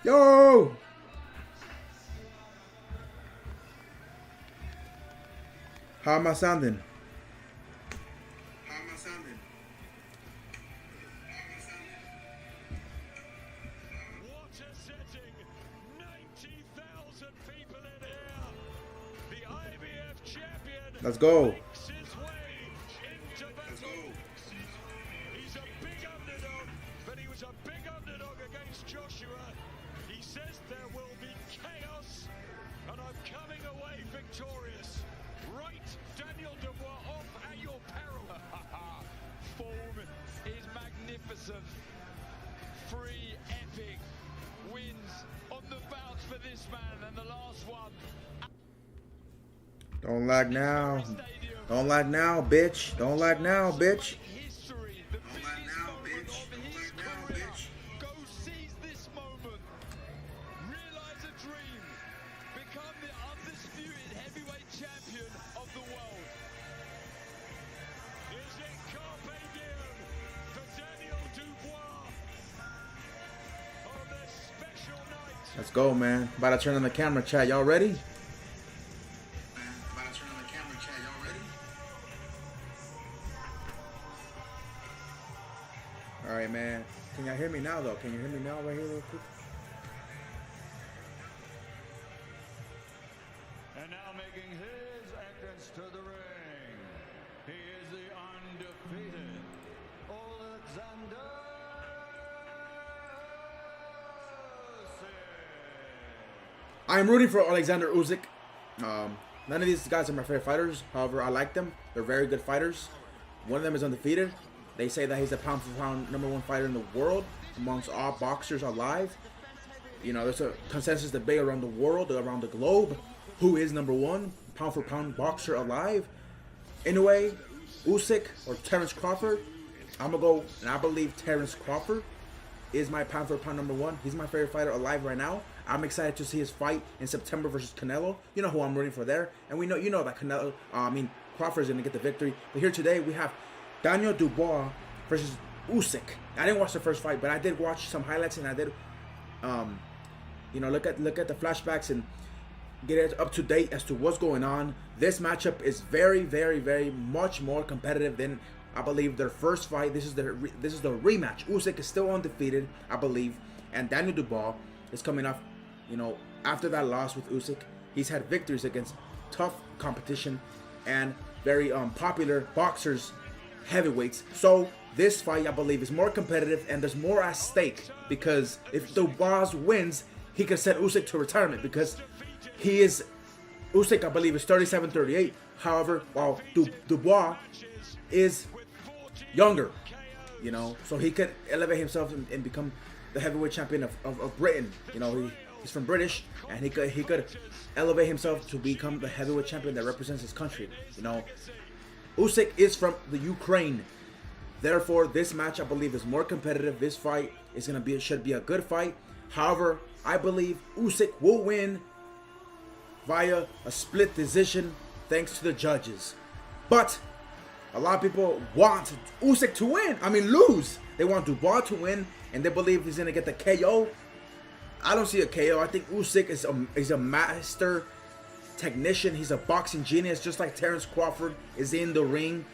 Yo! How am I sounding? What a setting! 90,000 people in here! The IBF champion Let's go. makes his way into battle. He's a big underdog, but he was a big underdog against Joshua. He says there will be chaos, and I'm coming away victorious. Right, Daniel Dubois, off at your peril. Form is magnificent. 3 epic wins on the bounce for this man, and the last one. Don't lag now. Don't lag now, bitch. Don't lag now, bitch. History, the biggest moment of his career. Go seize this moment. Realize a dream. Become the undisputed heavyweight champion of the world. Is it carpe diem for Daniel Dubois on this special night? Let's go, man. About to turn on the camera, chat. Y'all ready? All right, man. Can y'all hear me now, though? Can you hear me now right here real quick? And now making his entrance to the ring, he is the undefeated Alexander Usyk. I am rooting for Alexander Usyk. None of these guys are my favorite fighters. However, I like them. They're very good fighters. One of them is undefeated. They say that he's a pound-for-pound #1 fighter in the world amongst all boxers alive. You know, there's a consensus debate around the world, around the globe, who is #1 pound-for-pound boxer alive. Anyway, Usyk or Terence Crawford, I'm going to go, and I believe Terence Crawford is my pound-for-pound #1. He's my favorite fighter alive right now. I'm excited to see his fight in September versus Canelo. You know who I'm rooting for there. And we know, you know that Crawford is going to get the victory. But here today, we have Daniel Dubois versus Usyk. I didn't watch the first fight, but I did watch some highlights, and I did, look at the flashbacks and get it up to date as to what's going on. This matchup is very, very, very much more competitive than I believe their first fight. This is the rematch. Usyk is still undefeated, I believe, and Daniel Dubois is coming off, after that loss with Usyk. He's had victories against tough competition and very popular boxers. Heavyweights. So this fight, I believe, is more competitive and there's more at stake, because if Dubois wins, he can send Usyk to retirement, because Usyk, I believe, is 37-38. However, while Dubois is younger, so he could elevate himself and become the heavyweight champion of Britain. He's from British, and he could elevate himself to become the heavyweight champion that represents his country. Usyk is from the Ukraine. Therefore, this match, I believe, is more competitive. This fight should be a good fight. However, I believe Usyk will win via a split decision thanks to the judges. But a lot of people want Usyk to win. Lose. They want Dubois to win, and they believe he's going to get the KO. I don't see a KO. I think Usyk is a master technician. He's a boxing genius, just like Terence Crawford is in the ring.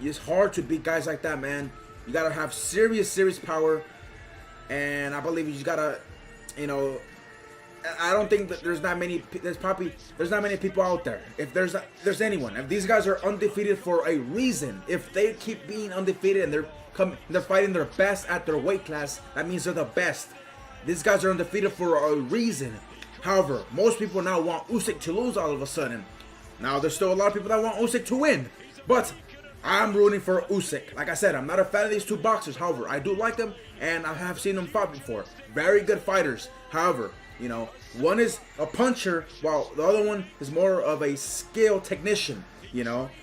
It's hard to beat guys like that, man. You gotta have serious power, and I believe you just gotta, I don't think that there's not many people out there. If there's anyone, if these guys are undefeated for a reason, if they keep being undefeated and they're fighting their best at their weight class, that means they're the best. These guys are undefeated for a reason. However, most people now want Usyk to lose all of a sudden. Now, there's still a lot of people that want Usyk to win. But I'm rooting for Usyk. Like I said, I'm not a fan of these two boxers. However, I do like them, and I have seen them fight before. Very good fighters. However, one is a puncher, while the other one is more of a skill technician.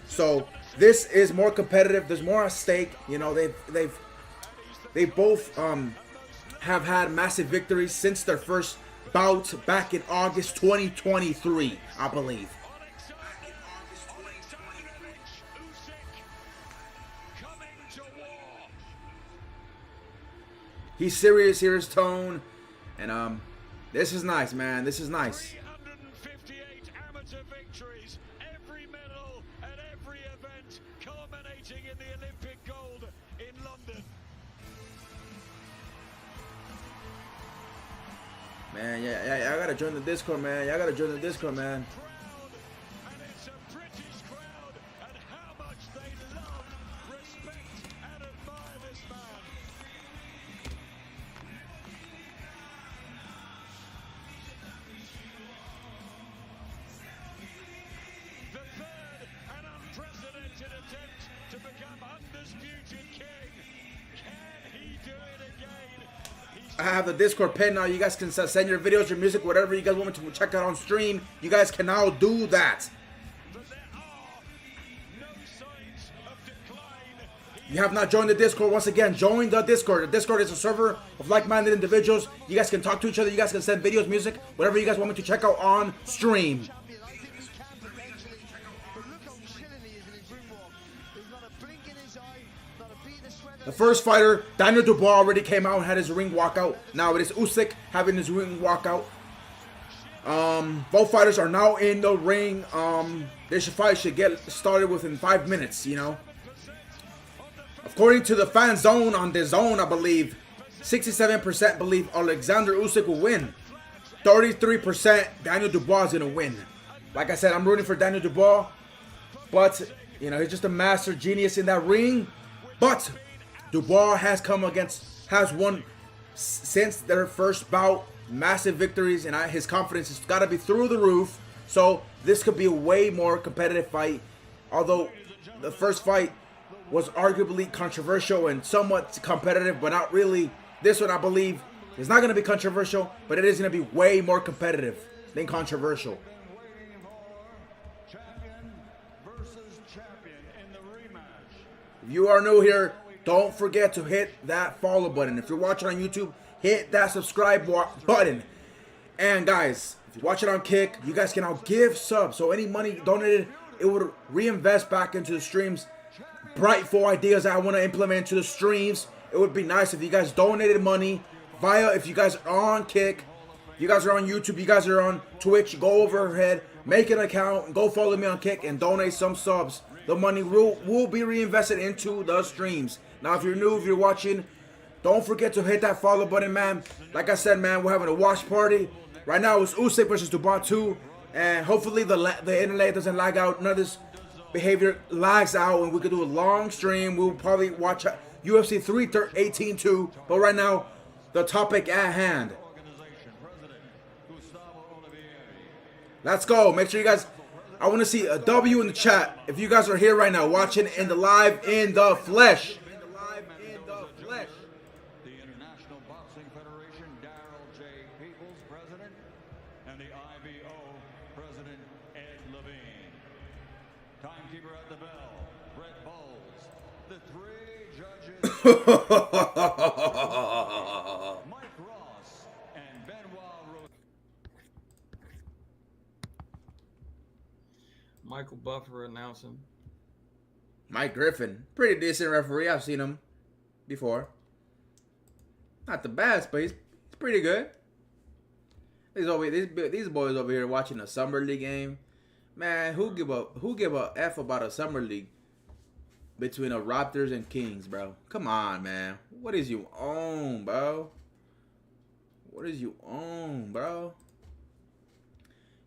So this is more competitive. There's more at stake. They both have had massive victories since their first bout back in August 2023, I believe. He's serious, here's his tone, and This is nice, man. This is nice. 358 amateur victories, every medal at every event, culminating in the Olympic gold in London. Man, yeah, I gotta join the Discord, man. Y'all gotta join the Discord, man. And it's a British crowd, and how much they love, respect, and admire this man. The third and unprecedented attempt to become undisputed king. Can he do it again? I have the Discord pin now. You guys can send your videos, your music, whatever you guys want me to check out on stream. You guys can now do that. But there are no signs of decline. You have not joined the Discord. Once again, join the Discord. The Discord is a server of like-minded individuals. You guys can talk to each other. You guys can send videos, music, whatever you guys want me to check out on stream. Champion, I think he can potentially, but look how chilling he is in his ring walk. There's not a blink in his eye, not a beat in his sweat. The first fighter, Daniel Dubois, already came out and had his ring walkout. Now it is Usyk having his ring walkout. Both fighters are now in the ring. This fight should get started within 5 minutes, you know. According to the fan zone on the zone, I believe 67% believe Alexander Usyk will win. 33% Daniel Dubois is gonna win. Like I said, I'm rooting for Daniel Dubois, but you know he's just a master genius in that ring. But Dubois has won since their first bout, massive victories, and his confidence has got to be through the roof. So this could be a way more competitive fight. Although the first fight was arguably controversial and somewhat competitive, but not really. This one, I believe, is not going to be controversial, but it is going to be way more competitive than controversial. Champion versus champion in the rematch. If you are new here, don't forget to hit that follow button. If you're watching on YouTube, hit that subscribe button. And guys, if you watch it on Kick, you guys can now give subs. So any money donated, it would reinvest back into the streams. Bright for ideas I want to implement into the streams. It would be nice if you guys donated money via, if you guys are on Kick, you guys are on YouTube, you guys are on Twitch, go overhead, make an account, and go follow me on Kick and donate some subs. The money will be reinvested into the streams. Now, if you're new, if you're watching, don't forget to hit that follow button, man. Like I said, man, we're having a watch party. Right now, it's Usyk versus Dubois 2. And hopefully the internet doesn't lag out. None of this behavior lags out. And we could do a long stream. We'll probably watch UFC 318 too. But right now, the topic at hand. Let's go. Make sure you guys... I want to see a W in the chat if you guys are here right now watching in the live in the flesh. The International Boxing Federation, Darrell J. Peoples, President, and the IBO, President Ed Levine. Timekeeper at the bell, Brett Bowles. The three judges, Mike Ross and Benoit Rose. Michael Buffer announcing. Mike Griffin, pretty decent referee. I've seen him before. Not the best, but he's pretty good. These boys over here watching a summer league game. Man, who give a F about a summer league between a Raptors and Kings, bro? Come on, man. What is you on, bro? What is you on, bro?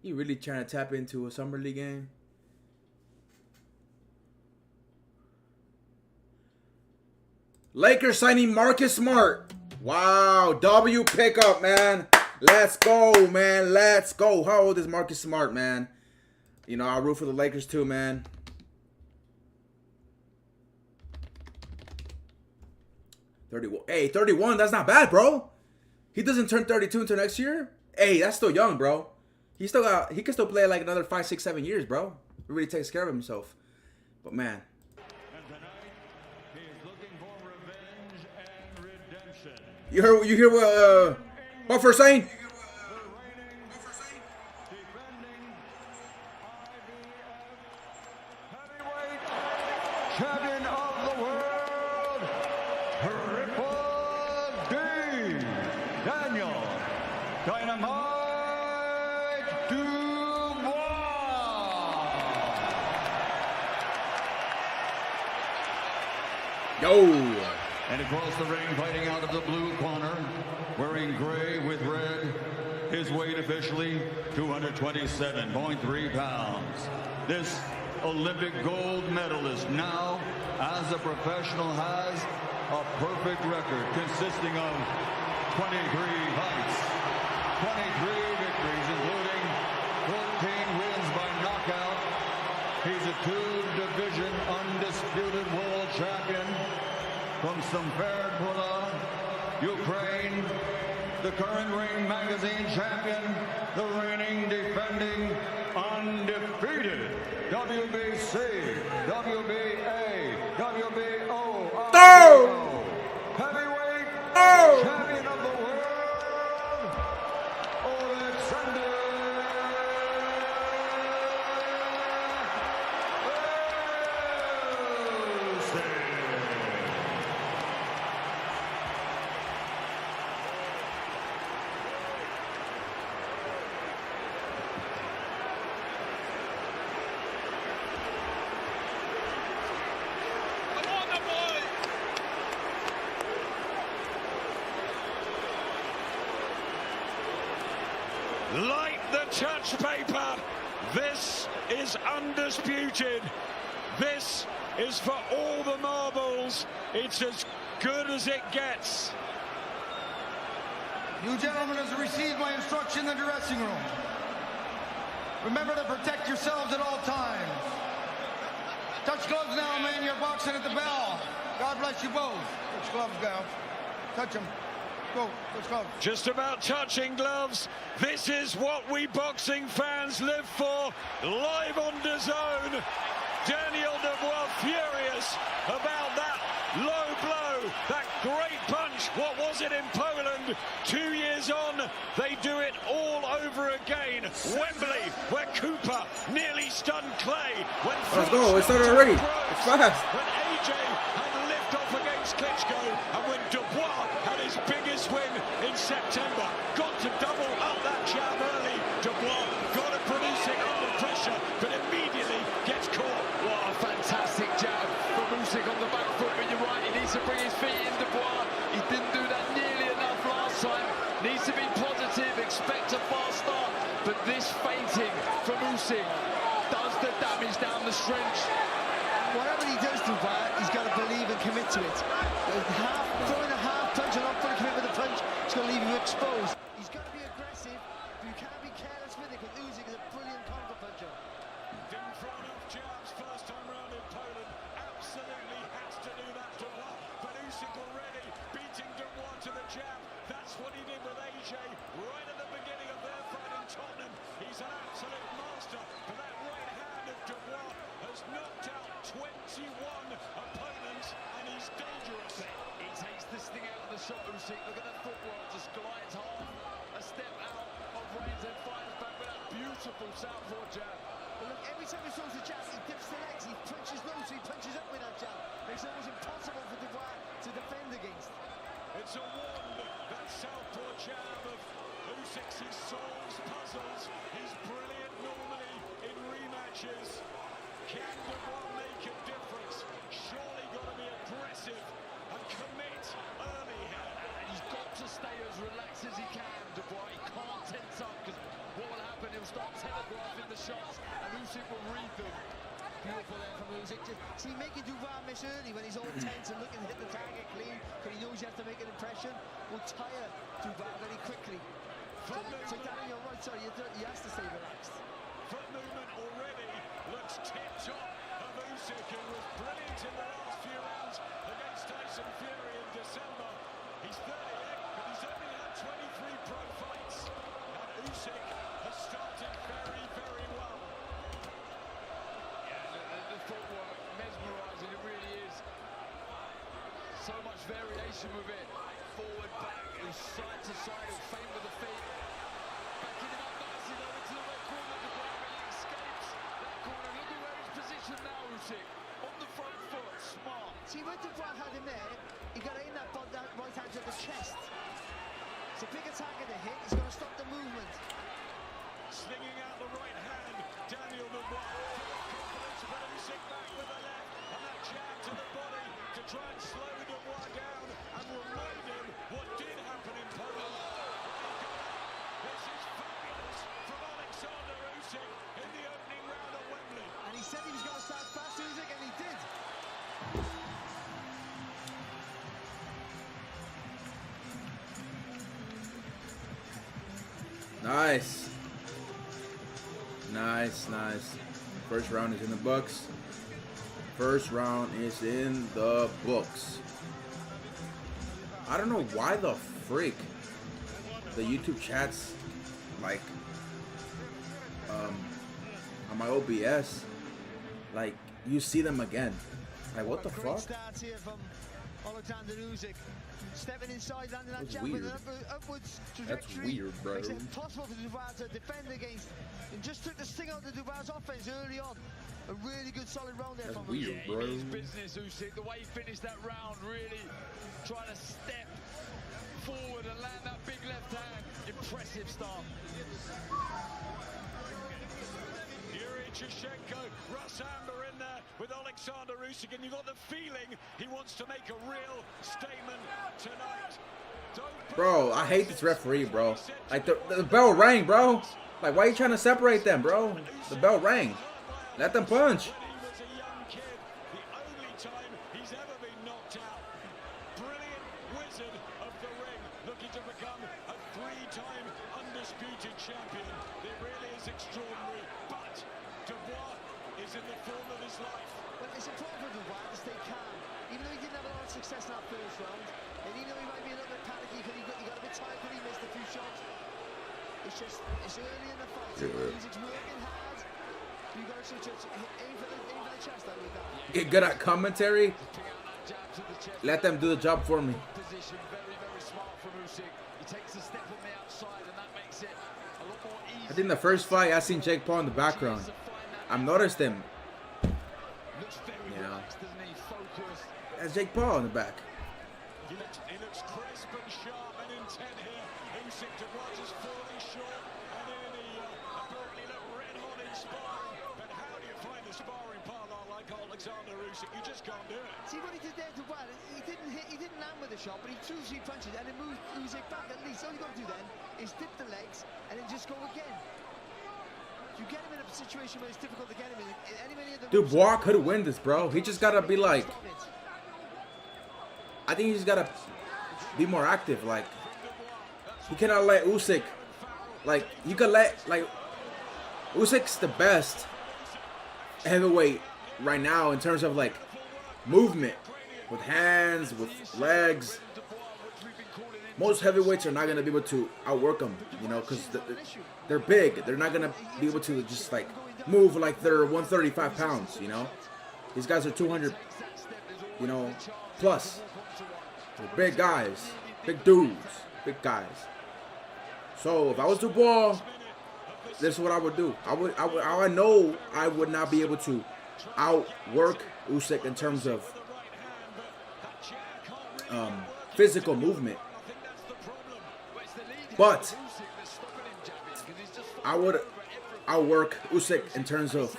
You really trying to tap into a summer league game? Lakers signing Marcus Smart. Wow, W pickup, man. Let's go, man. Let's go. How old is Marcus Smart, man? You know, I root for the Lakers too, man. Hey, 31, that's not bad, bro. He doesn't turn 32 until next year. Hey, that's still young, bro. He can still play like another 5, 6, 7 years, bro. He really takes care of himself. But man. And tonight, he is looking for revenge and redemption. You hear what Buffer's saying? The reigning, defending IBF heavyweight champion of the world, Triple D, Daniel Dynamite Dubois. Yo! And across the ring, fighting out of the blue corner, wearing gray with red, his weight officially 227.3 pounds. This Olympic gold medalist now, as a professional, has a perfect record consisting of 23 fights, 23 victories, including 14 wins by knockout. He's a two-division undisputed world champion from Samferopol, Ukraine, the current Ring Magazine champion, the reigning, defending, undefeated WBC, WBA, WBO, heavyweight champion of the world, Alexander Usyk. Like the touch paper, this is undisputed. This is for all the marbles. It's as good as it gets. You gentlemen have received my instruction in the dressing room. Remember to protect yourselves at all times. Touch gloves now, man. You're boxing at the bell. God bless you both. Touch gloves now. Touch them. Go. Touch gloves. Just about touching gloves. This is what we boxing fans live for. Live on DAZN. Daniel Dubois furious about that low blow, that great punch. What was it in Poland? 2 years on, they do it all over again. Wembley, where Cooper nearly stunned Clay. When Let's go, it started already. It's fast. When AJ had a lift off against Klitschko, and when Dubois had his biggest win in September, got to double up that jab early. Dubois got to produce it under pressure, but immediately gets caught. What a fantastic jab from Usyk on the back foot, but you're right, he needs to bring his feet in, Dubois. He didn't do that nearly enough last time. Needs to be positive, expect a fast start, but this feinting from Usyk does the damage down the stretch. Whatever he does, Dubois, he's got to believe and commit to it. Throwing a half punch and not fully commit with a punch, it's going to leave you exposed. He's got to be aggressive, but you can't be careless with it, because Usyk is a brilliant counter puncher. Didn't throw enough jabs first time round in Poland. Absolutely has to do that, Dubois. But Usyk already beating Dubois to the jab. That's what he did with AJ right at the beginning of their fight in Tottenham. He's an absolute master. But that right hand of Dubois has knocked out 21 opponents, and he's dangerous. He takes this thing out of the shot, Usyk. Look at that footwork, just glides half a step out of range and fires back with that beautiful southpaw jab. But look, every time he throws a jab, he dips the legs, he punches low, so he punches up with that jab. Makes it almost impossible for Dubois to defend against. It's a wand, that southpaw jab of Usyk's. He solves puzzles. He's brilliant normally in rematches. Can Dubois make a difference? Surely got to be aggressive and commit early here. And he's got to stay as relaxed as he can, Dubois. He can't tense up, because what will happen, he'll start telegraphing the shots, and Usyk will read them. Beautiful there from Usyk. See, making Dubois miss early when he's all tense and looking to hit the target clean, because he knows you have to make an impression, will tire Dubois very quickly. So Danny, you're right, sorry, he has to stay relaxed. Foot movement already looks tip-top of Usyk, who was brilliant in the last few rounds against Tyson Fury in December. He's 38, but he's only had 23 pro fights. And Usyk has started very, very well. Yeah, the footwork, mesmerising, it really is. So much variation with it. Forward, back, and side to side, and feint with the feet. Backing it up nicely though into the red corner. Dubois really escapes that corner. Look at where he's positioned now, Usyk. On the front foot, smart. See, when Dubois had him there, he got in that right hand to the chest. So It's a big attack at the hit. He's got to stop the movement. Slinging out the right hand, Daniel Dubois. Confidence, but Usyk back with the left, and that jab to the body to try and slow Dubois down and remind him what did happen in Poland. This is fabulous from Alexander Usyk in the opening round at Wembley. And he said he was going to start fast, Usyk, and he did. Nice. Nice, nice. First round is in the books. First round is in the books. I don't know why the freak the YouTube chats, like, on my OBS, like, you see them again. Like, what the Great fuck? start here from Alexander Usyk. Stepping inside, landing that That's jab weird. with an upwards That's trajectory. weird, bro. Makes it impossible for Dubois to defend against. And just took the sting out of Dubois' offense early on. A really good solid round there That's from weird, Usyk. bro. He means business, Usyk. The way he finished that round, really trying to step forward and land that big left hand. Impressive start. Yuri Chushenko, Russ Amber in there with Alexander Usyk, and you got the feeling he wants to make a real statement tonight. Bro, I hate this referee, bro. Like, the bell rang, bro. Like, why are you trying to separate them, bro? The bell rang. Let them punch. When he was a young kid, the only time he's ever been knocked out. Brilliant wizard of the ring, looking to become a three-time undisputed champion. It really is extraordinary, but Dubois is in the form of his life. But it's important for Dubois to stay calm. Even though he didn't have a lot of success in that first round, and even though he might be a little bit panicky because he got a bit tired when he missed a few shots, it's early in the fight. Usyk's working hard. You got to aim for the chest out with that. Get good at commentary. Let them do the job for me. Position very, very smart from Usyk. He takes a step on the outside, and that makes it a lot more easy. I think the first fight I seen Jake Paul in the background. I've noticed him. Looks very Yeah. relaxed, doesn't he? Focused. That's Jake Paul in the back. He looks crisp and sharp and intent here. Usyk Dubois just falling short, and then he apparently looked red hot in sparring. But how do you find the sparring partner like Alexander Usyk? You just can't do it. See what he did there, Dubois? He didn't land with a shot, but he threw 3 punches and it moved Usyk back at least. All you got to do then is dip the legs and then just go again. You get him in a situation where it's difficult to get him in. Any of the Dubois could win this, bro. He just gotta be like, Stop it. I think he just gotta be more active. Like, he cannot let Usyk, like, you could let, like, Usyk's the best heavyweight right now in terms of, like, movement with hands, with legs. Most heavyweights are not gonna be able to outwork him, you know, because they're big. They're not gonna be able to just, like, move like they're 135 pounds, you know. These guys are 200, you know, plus. They're big guys, big dudes, big guys. So if I was Dubois, this is what I would do. I know I would not be able to outwork Usyk in terms of physical movement, but I would outwork Usyk in terms of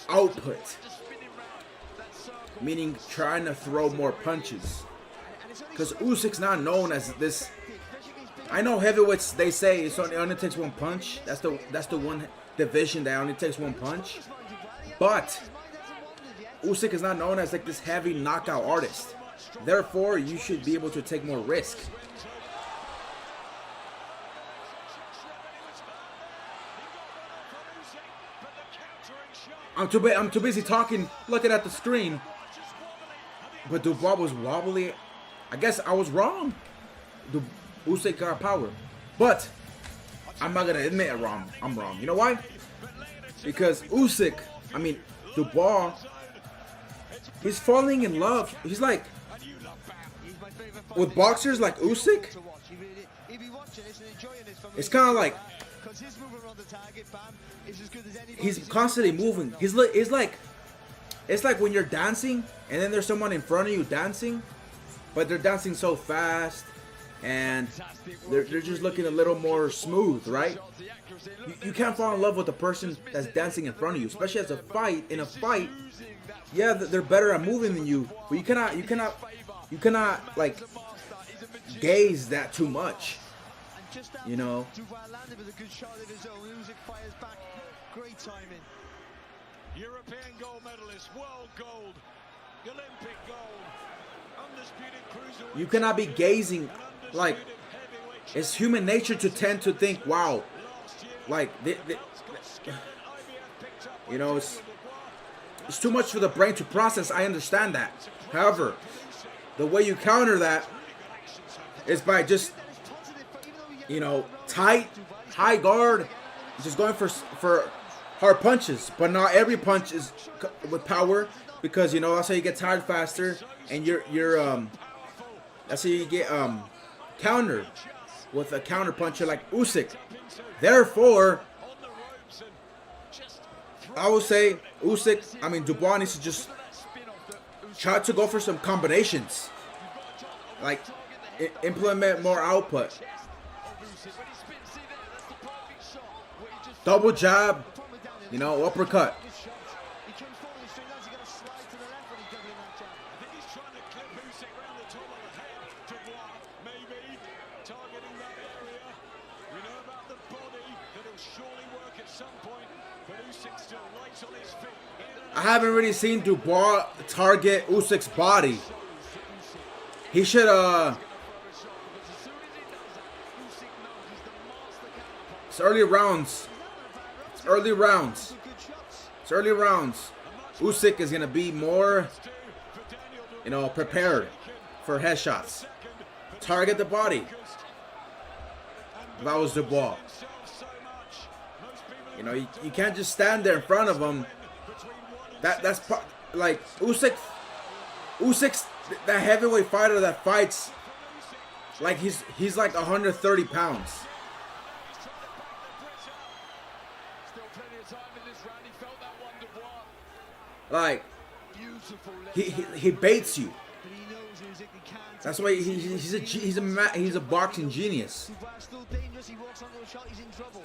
output, meaning trying to throw more punches. Because Usyk's not known as this. I know heavyweights, they say it only takes one punch. That's the one division that only takes one punch. But Usyk is not known as like this heavy knockout artist. Therefore, you should be able to take more risk. I'm too busy talking, looking at the screen. But Dubois was wobbly. I guess I was wrong. Usyk got power, but I'm not gonna admit it wrong. I'm wrong. You know why? Because Dubois, he's falling in love. He's like, with boxers like Usyk, it's kind of like he's constantly moving. It's like when you're dancing and then there's someone in front of you dancing, but they're dancing so fast and they're just looking a little more smooth, right? You can't fall in love with the person that's dancing in front of you, especially as a fight. In a fight, yeah, they're better at moving than you, but you cannot like gaze that too much. You know. Dubois landed with a good shot of his own. Usyk fires back. Great timing. European gold medalist, world gold, Olympic gold, undisputed cruiserweight. You cannot be gazing like it's human nature to tend to think, wow, like you know, it's too much for the brain to process. I understand that. However, the way you counter that is by just, you know, tight, high guard, just going for hard punches. But not every punch is with power, because, you know, that's how you get tired faster, and that's how you get countered with a counter puncher like Usyk. Therefore, I would say Dubois needs to just try to go for some combinations, like implement more output. Double jab, you know, uppercut. He comes forward with straight lines. He got a slide to the left when he's doubling that jab. I think he's trying to clip Usyk around the top of the head. Dubois, maybe, targeting that area. We know about the body, that he'll surely work at some point, but Usyk still light on his feet. I haven't really seen Dubois target Usyk's body. He should it's early rounds. It's early rounds. It's early rounds. Usyk is gonna be more, you know, prepared for headshots. Target the body. If I was Dubois, you know, you can't just stand there in front of him. That's like Usyk's the heavyweight fighter that fights like he's like 130 pounds. Still plenty of time in this round. He felt that one, Dubois. Like Beautiful left he baits you. But he knows Usyk, he can't. That's why he's a boxing genius. Dubois still dangerous. He walks onto a shot. He's in trouble.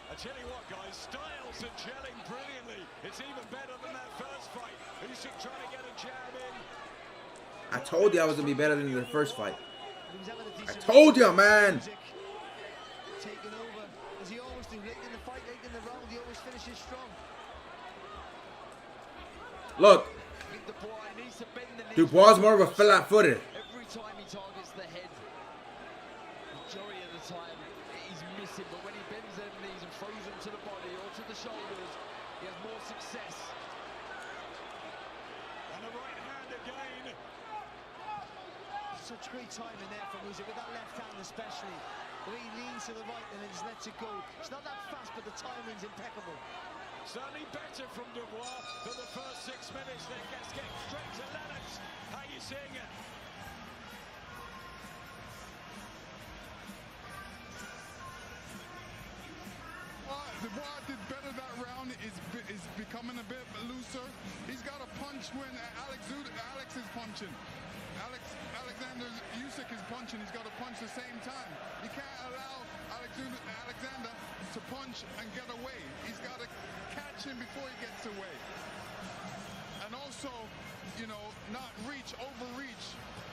I tell you what, guys, styles are gelling brilliantly. It's even better than that first fight. Usyk trying to get a jab in. I told you I was gonna be better than the first fight. He was having a I decent told you, man. Usyk taking over, as he always do. Late in the fight, late in the round, he always finishes strong. Look, I think Dubois needs to bend the knee. Dubois is more of a flat-footed. Every time he targets the head, majority of the time he's missing. But when he bends them knees and throws them to the body or to the shoulders, he has more success. And the right hand again. Such great timing there from Usyk, with that left hand especially. The way he leans to the right and then just lets it go. It's not that fast, but the timing's impeccable. Certainly better from Dubois than the first 6 minutes. Then gets straight to Lennox. How you seeing it? Dubois did better that round. Is becoming a bit looser. He's got a punch when Alex is punching. Alexander Usyk is punching. He's got to punch the same time. You can't allow Alexander to punch and get away. He's got to catch him before he gets away. And also, you know, not overreach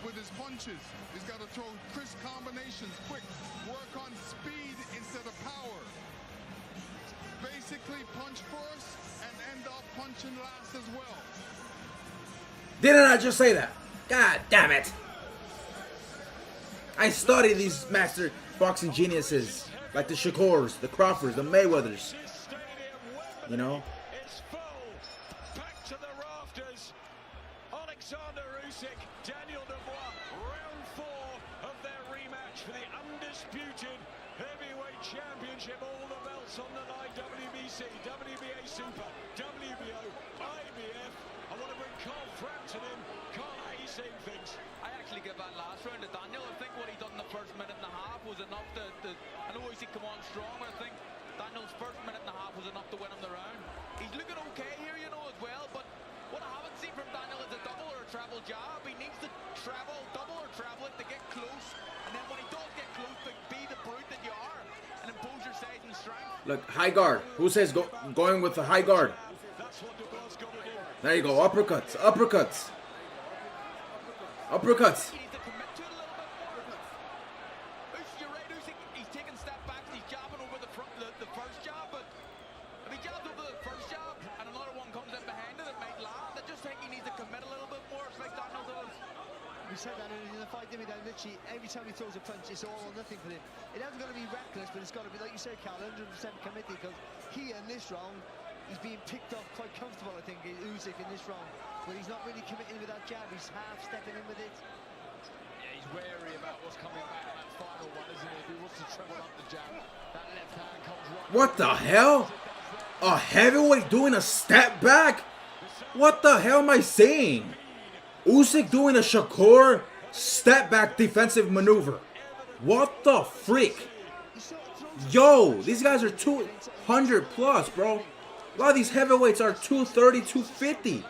with his punches. He's got to throw crisp combinations, quick. Work on speed instead of power. Basically punch first and end up punching last as well. Didn't I just say that? God damn it. I study these master boxing geniuses like the Shakurs, the Crawfords, the Mayweathers. You know? It's full. Back to the rafters. Alexander Usyk, Daniel Dubois, round 4 of their rematch for the undisputed heavyweight championship. All the belts on the line. WBC, WBA Super, WBO, IBF. I want to bring Carl Frampton in. Carl, how are you seeing things? I actually give that last round to Daniel. I think what he done in the first minute and a half was enough to I know he come on strong, but I think Daniel's first minute and a half was enough to win him the round. He's looking okay here, you know, as well, but what I haven't seen from Daniel is a double or a travel jab. He needs to travel, double or travel it to get close. And then when he does get close, be the brute that you are and impose your size and strength. Look, high guard. Who says going with the high guard? There you go. Uppercuts. Uppercuts. Uppercuts. He needs to commit to it a little bit more. You're right, Usyk. He's taking a step back and he's jabbing over the first jab, but if he jabs over the first jab and another one comes in behind it, it might land. I just think he needs to commit a little bit more, like Daniel does. We said that in the fight, didn't we? That literally every time he throws a punch, it's all or nothing for him. It hasn't got to be reckless, but it's got to be, like you said, Carl, 100% committed, because here in this round, he's being picked off quite comfortable, I think, Usyk in this round, but he's not really committing with that jab. He's half stepping in with it. Yeah, he's wary about what's coming back in that final one, isn't he? If he wants to treble up the jab, that left hand comes right. What the hell? A heavyweight doing a step back? What the hell am I saying? Usyk doing a Shakur step back defensive maneuver. What the freak? Yo, these guys are 200 plus, bro. A lot of these heavyweights are 230, 250.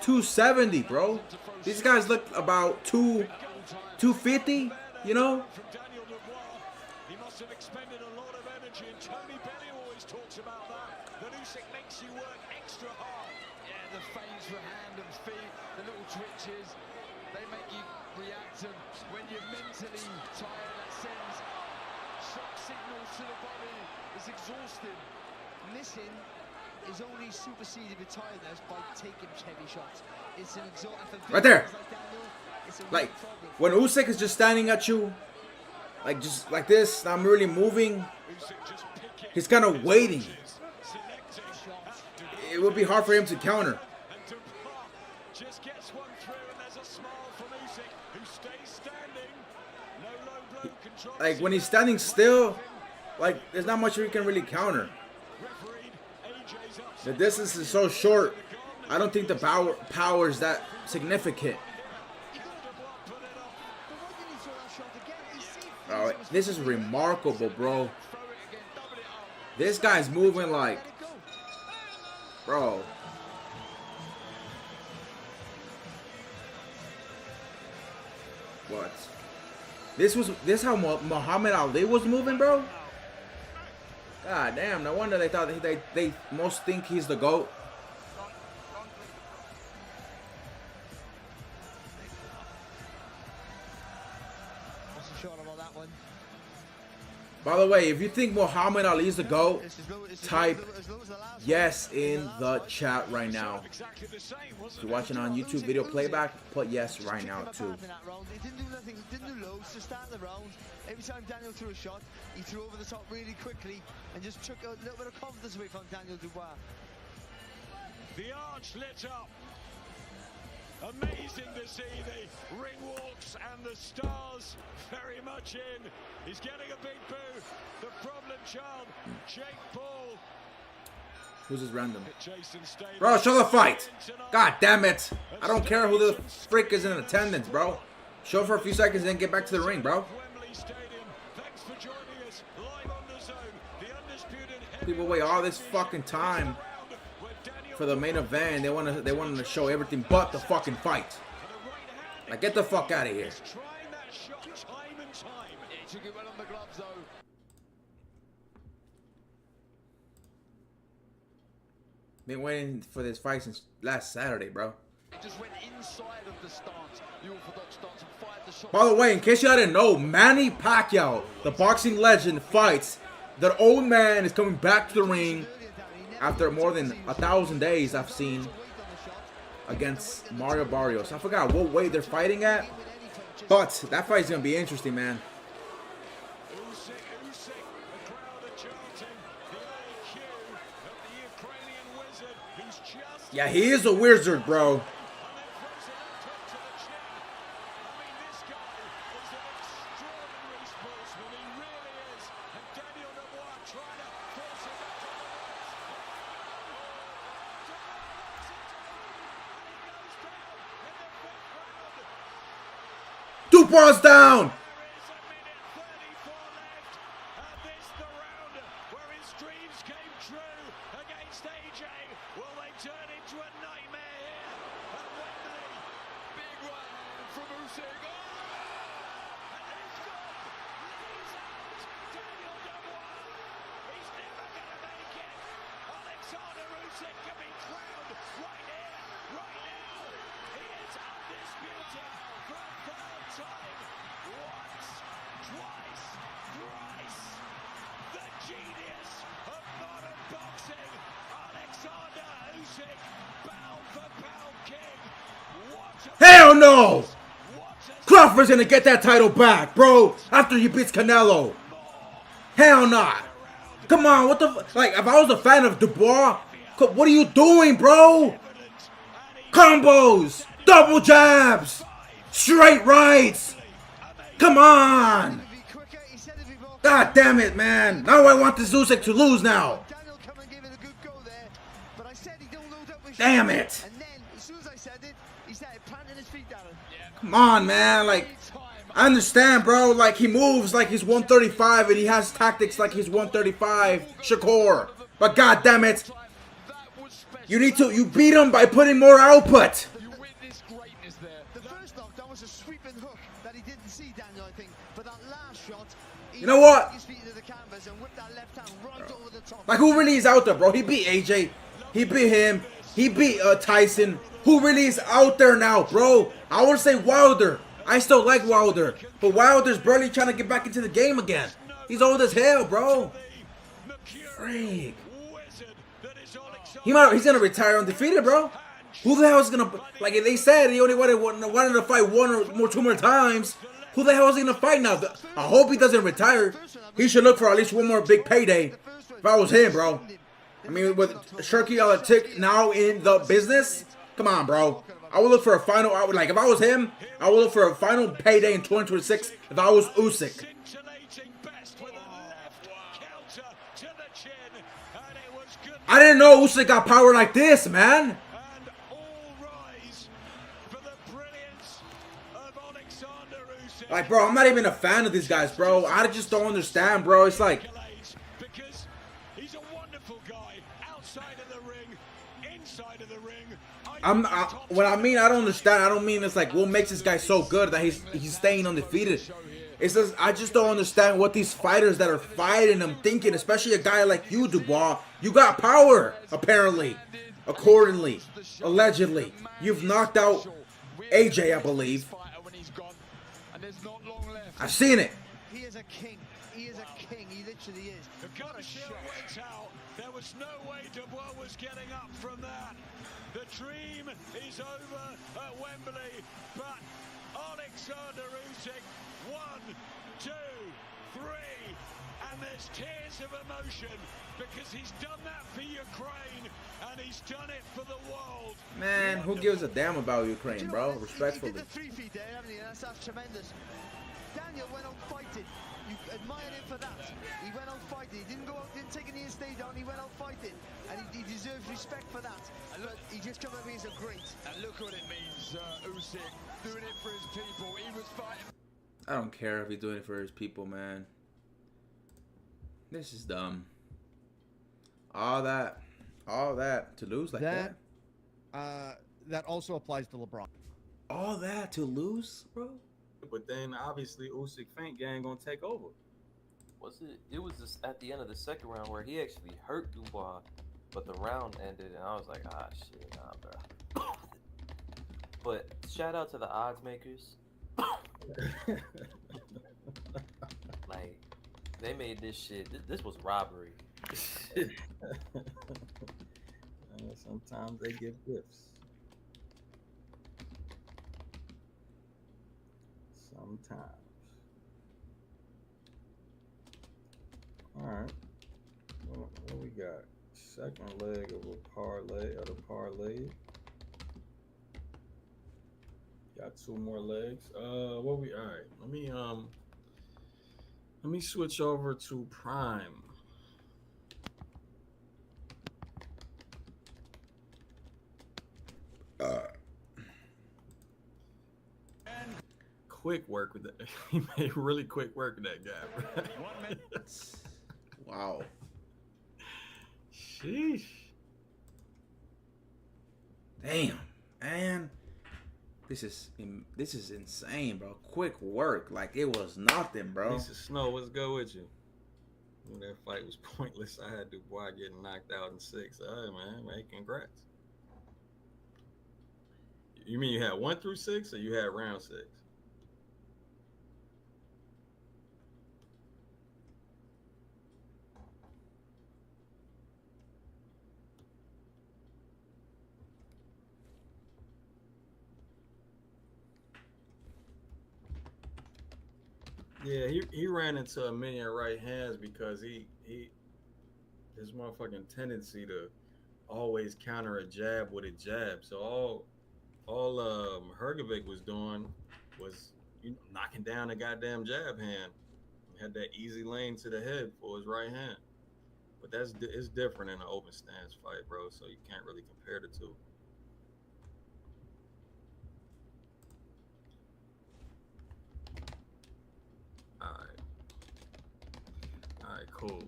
270, bro. These guys look about 250, you know? From Daniel Dubois, he must have expended a lot of energy, and Tony Benny always talks about that Usyk makes you work extra hard. Yeah, the feints for hand and feet, the little twitches, they make you react, and when you're mentally tired, that sends shock signals to the body. It's exhausting. Missing is only superseded with tiredness by taking heavy shots. It's an exhausting. Right there. Like Daniel, it's a real Like, problem. when Usyk is just standing at you, like just like this, not really moving, Usyk just picking he's kind of waiting. selecting It would be hard for him to counter. and Dubois just gets one through, and there's a smile from Usyk, who stays standing. No low blow control. Like when he's standing still, like there's not much we can really counter. Refereed, AJ's up. The distance is so short. I don't think the power is that significant. Oh, this is remarkable, bro. This guy's moving like, bro. What? This how Muhammad Ali was moving, bro? God damn, no wonder they thought they most think he's the GOAT. Wasn't sure about that one. By the way, if you think Muhammad Ali is the GOAT, It's as low as type the last yes one. in the chat right now. Exactly the same, If wasn't you're it? watching on YouTube video playback, put yes right now too. In that round. He didn't do nothing, he didn't do loads to start the round. Every time Daniel threw a shot, he threw over the top really quickly and just took a little bit of confidence away from Daniel Dubois. The arch lit up. Amazing to see the ring walks and the stars very much in. He's getting a big boo. The problem child, Jake Paul. Who's this random? Jason Stable. Bro, show the fight. God damn it. I don't care who the frick is in attendance, bro. Show for a few seconds and then get back to the ring, bro. Wembley Stadium. Thanks for joining us live on the zone. The undisputed People wait all this fucking time round where Daniel for the main event. They wanted to show everything but the fucking fight. and the right hand Like, get the fuck out of here. is trying that shot time and time. He took it well on the gloves, though. Been waiting for this fight since last Saturday, bro. He just went inside of the stance, the orthodox stance, and fired the shot. By the way, in case y'all didn't know, Manny Pacquiao, the boxing legend, fights. The old man is coming back to the ring after more than 1,000 days I've seen against Mario Barrios. I forgot what weight they're fighting at, but that fight's gonna be interesting, man. Usyk, the crowd are chanting the IQ of the Ukrainian wizard, who's just Yeah, he is a wizard, bro. and then throws it up top to the chin. I mean, this guy is an extraordinary sportsman. He really is. And Daniel Dubois trying to force him back to the Dubois down. There is a minute 34 left. And this the round where his dreams came true against AJ. Will they turn into a nightmare Usyk. Oh! And he's gone. He's out. Daniel Dubois. He's never going to make it. Alexander Usyk can be crowned right here, right now. He is undisputed for a third time. Once, twice, thrice. The genius of modern boxing, Alexander Usyk, pound for pound king. What a Hell no! what a Crawford's gonna get that title back, bro, after he beats Canelo. Hell not. Come on, what the like, if I was a fan of Dubois, what are you doing, bro? Combos, double jabs, straight rights. Come on. God damn it, man. Now I want this Usyk to lose now. Daniel come and gave it a good go there, but I said he don't load up with Damn shit. it. And then, as soon as I said it, he started planting his feet down. Come on, man. Like, I understand, bro. Like, he moves like he's 135 and he has tactics like he's 135. Shakur. But god damn it. You beat him by putting more output. You witness greatness there. The first knockdown was a sweeping hook that he didn't see, Daniel, I think. But that last shot, he You know what? took his feet into the canvas and whipped that left hand right over the top. Like, who really is out there, bro? He beat AJ. He beat him. He beat Tyson. Who really is out there now, bro? I would say Wilder. I still like Wilder. But Wilder's barely trying to get back into the game again. He's old as hell, bro. Freak. He's gonna retire undefeated, bro. Who the hell is gonna, like, if they said he only wanted to fight two more times, who the hell is he gonna fight now? I hope he doesn't retire. He should look for at least one more big payday. If I was him, bro. I mean, with Sharky Alatik now in the business, come on, bro. I would look for a final. Like, if I was him, I would look for a final payday in 2026. If I was Usyk. scintillating best with a left counter to the chin, and it was good. I didn't know Usyk got power like this, man. And all rise for the brilliance of Alexander Usyk. Like, bro, I'm not even a fan of these guys, bro. I just don't understand, bro. It's like, Because he's a wonderful guy outside of the ring, inside of the ring. when I mean I don't understand, I don't mean it's like what makes this guy so good that he's staying undefeated. It's just I just don't understand what these fighters that are fighting him thinking, especially a guy like you, Dubois. You got power, apparently, accordingly, allegedly. You've knocked out AJ, I believe. I've seen it. He is a king. He is a king. He literally is. The gun show went out. There was no way Dubois was getting up from that. The dream is over at Wembley, but Alexander Usyk, 1, 2, 3, and there's tears of emotion because he's done that for Ukraine and he's done it for the world. Man, who gives a damn about Ukraine, Do you know bro? what? Respectfully. He did the 3 feet there, haven't he? That's tremendous. Daniel went out fighting. You admire him for that. He went out fighting. He didn't go out, didn't take a knee and stay down. He went out fighting, and he deserves respect for that. And look, he just come at me as a great. And look what it means, Usyk doing it for his people. He was fighting. I don't care if he's doing it for his people, man. This is dumb. All that to lose like that. That also applies to LeBron. All that to lose, bro. But then obviously Usyk Faint gang gonna take over. Was it? It was just at the end of the second round where he actually hurt Dubois, but the round ended, and I was like, ah, shit, nah, bro. But shout out to the odds makers. Like, they made this shit. This was robbery. Sometimes they give gifts. Sometimes. Alright. What we got? Second leg of a parlay, of the parlay. Got 2 more legs. What we alright. Let me switch over to Prime. Quick work with that. He made really quick work with that guy, bro. 1 minute. Wow. Sheesh. Damn, man. This is insane, bro. Quick work, like it was nothing, bro. Lisa Snow, what's good with you? That fight was pointless. I had Dubois getting knocked out in 6. Hey, man, congrats. You mean you had 1 through 6, or you had round 6? Yeah, he ran into a million right hands because his motherfucking tendency to always counter a jab with a jab. So all Hergovic was doing was knocking down a goddamn jab hand. He had that easy lane to the head for his right hand. But it's different in an open stance fight, bro. So you can't really compare the two. All right, cool.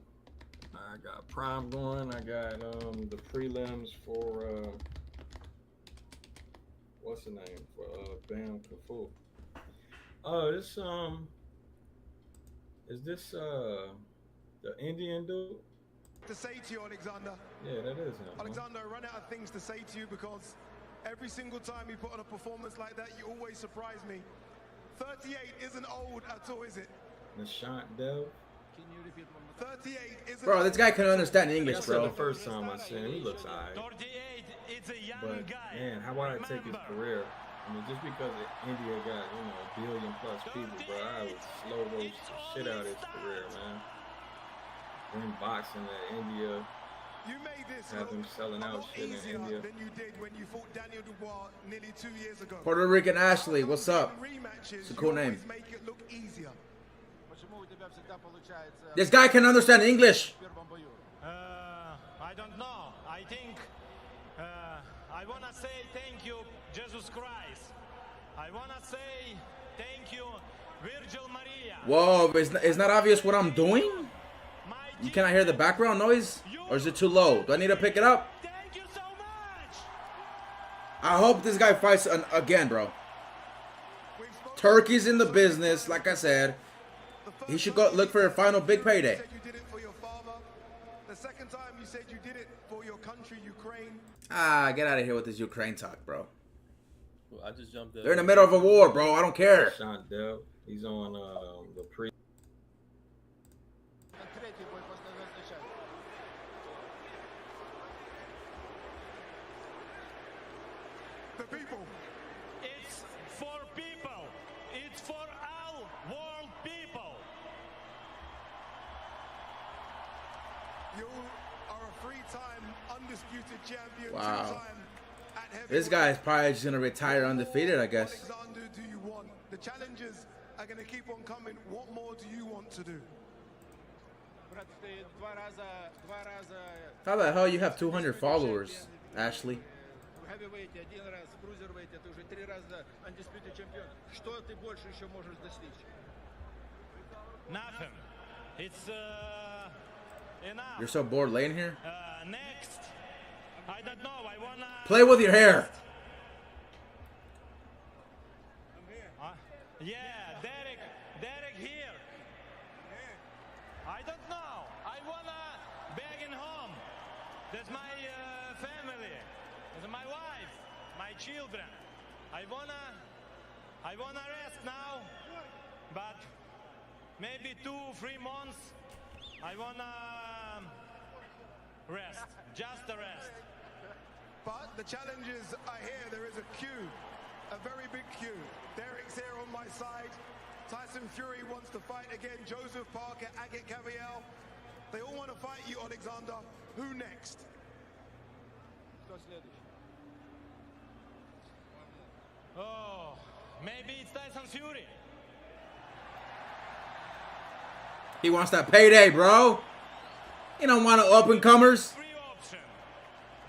I got Prime going. I got the prelims for what's the name for Bam Kafu. Oh, this is this the Indian dude? To say to you, Alexander. Yeah, that is him. Alexander, I run out of things to say to you because every single time you put on a performance like that, you always surprise me. 38 isn't old at all, is it? Nishant Dev. Can you repeat 38 isn't Bro, this guy can understand English, That's bro. the first time I seen him. He looks alright. 38 is a young But guy. man, how about I take his career? I mean, just because India got, a billion plus people, bro, I would slow roast the shit out of his career, man. Bring boxing to India. You made this have him selling out shit in easier India. than you did when you fought Daniel Dubois nearly 2 years ago. Puerto Rican Ashley, what's up? Rematches, It's a cool you name. always make it look easier. This guy can understand English. I don't know. I think I want to say thank you, Jesus Christ. I want to say thank you, Virgil Maria. Whoa, it's not obvious what I'm doing? You cannot hear the background noise? Or is it too low? Do I need to pick it up? Thank you so much. I hope this guy fights again, bro. Turkey's in the business, like I said. He should go look for a final big payday. You did it for your father. The second time you said you did it for your country, Ukraine. Ah, get out of here with this Ukraine talk, bro. Well, I just jumped in. They're in the middle of a war, bro. I don't care. Nishant Dev. He's on the pre. The people. It's for people. It's for all world people. You are a three-time undisputed champion. Wow. Two-time at heavyweight. This guy is probably just gonna retire undefeated, I guess. Alexander, do you want? The challenges are going to keep on coming. What more do you want to do? How the hell you have 200 followers, Ashley? Nothing. It's enough. You're so bored laying here? Next. I don't know. I wanna Play with your hair. Yeah, Derek here. I don't know. I wanna back in home. That's my family. That's my wife, my children. I wanna rest now, but maybe 2-3 months. I wanna rest, just a rest. But the challenges are here. There is a queue, a very big queue. Derek's here on my side. Tyson Fury wants to fight again. Joseph Parker, Agit Kaviel. They all want to fight you, Alexander. Who next? Oh, maybe it's Tyson Fury. He wants that payday, bro. You don't want to up-and-comers. Free option.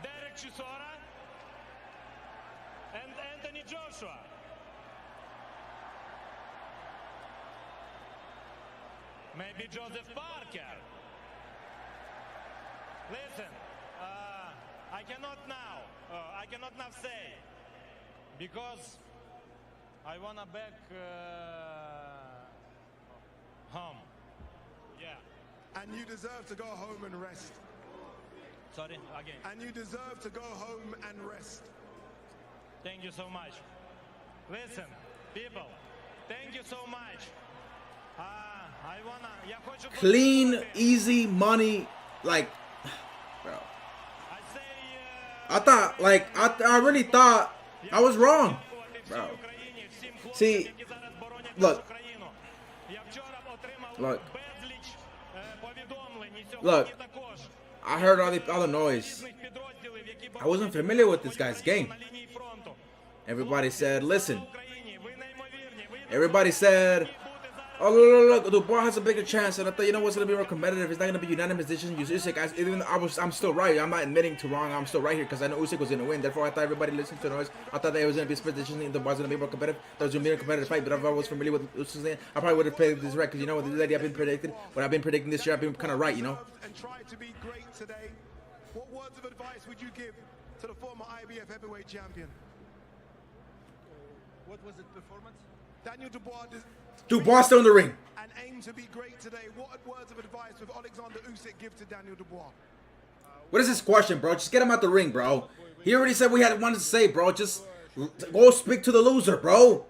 Derek Chisora and Anthony Joshua. Maybe Joseph Parker. Listen, I cannot now say because I wanna back home. Yeah. And you deserve to go home and rest. Sorry, again. And you deserve to go home and rest. Thank you so much. Listen, people, thank you so much. I wanna... Я хочу... Clean, easy money, like, bro. I thought, like, I really thought I was wrong, bro. See, look, I heard all the noise. I wasn't familiar with this guy's game. Everybody said, listen. Everybody said, oh, look, Dubois has a bigger chance. And I thought, you know what's going to be more competitive? It's not going to be unanimous decision. Usyk, I'm still right. I'm not admitting to wrong. I'm still right here because I know Usyk was going to win. Therefore, I thought everybody listened to the noise. I thought that it was going to be a split decision. Dubois was going to be more competitive. That was going to be a competitive fight. But if I was familiar with Usyk, I probably would have played this right. Because you know what, lady I've been predicting. What I've been predicting this year, I've been kind of right, you know. And tried to be great today. What words of advice would you give to the former IBF heavyweight champion? What was the performance? Daniel Dubois. Dubois still in the ring. And aim to be great today. What words of advice would Alexander Usyk give to Daniel Dubois? What is this question, bro? Just get him out the ring, bro. He already said we had one to say, bro. Just go speak to the loser, bro.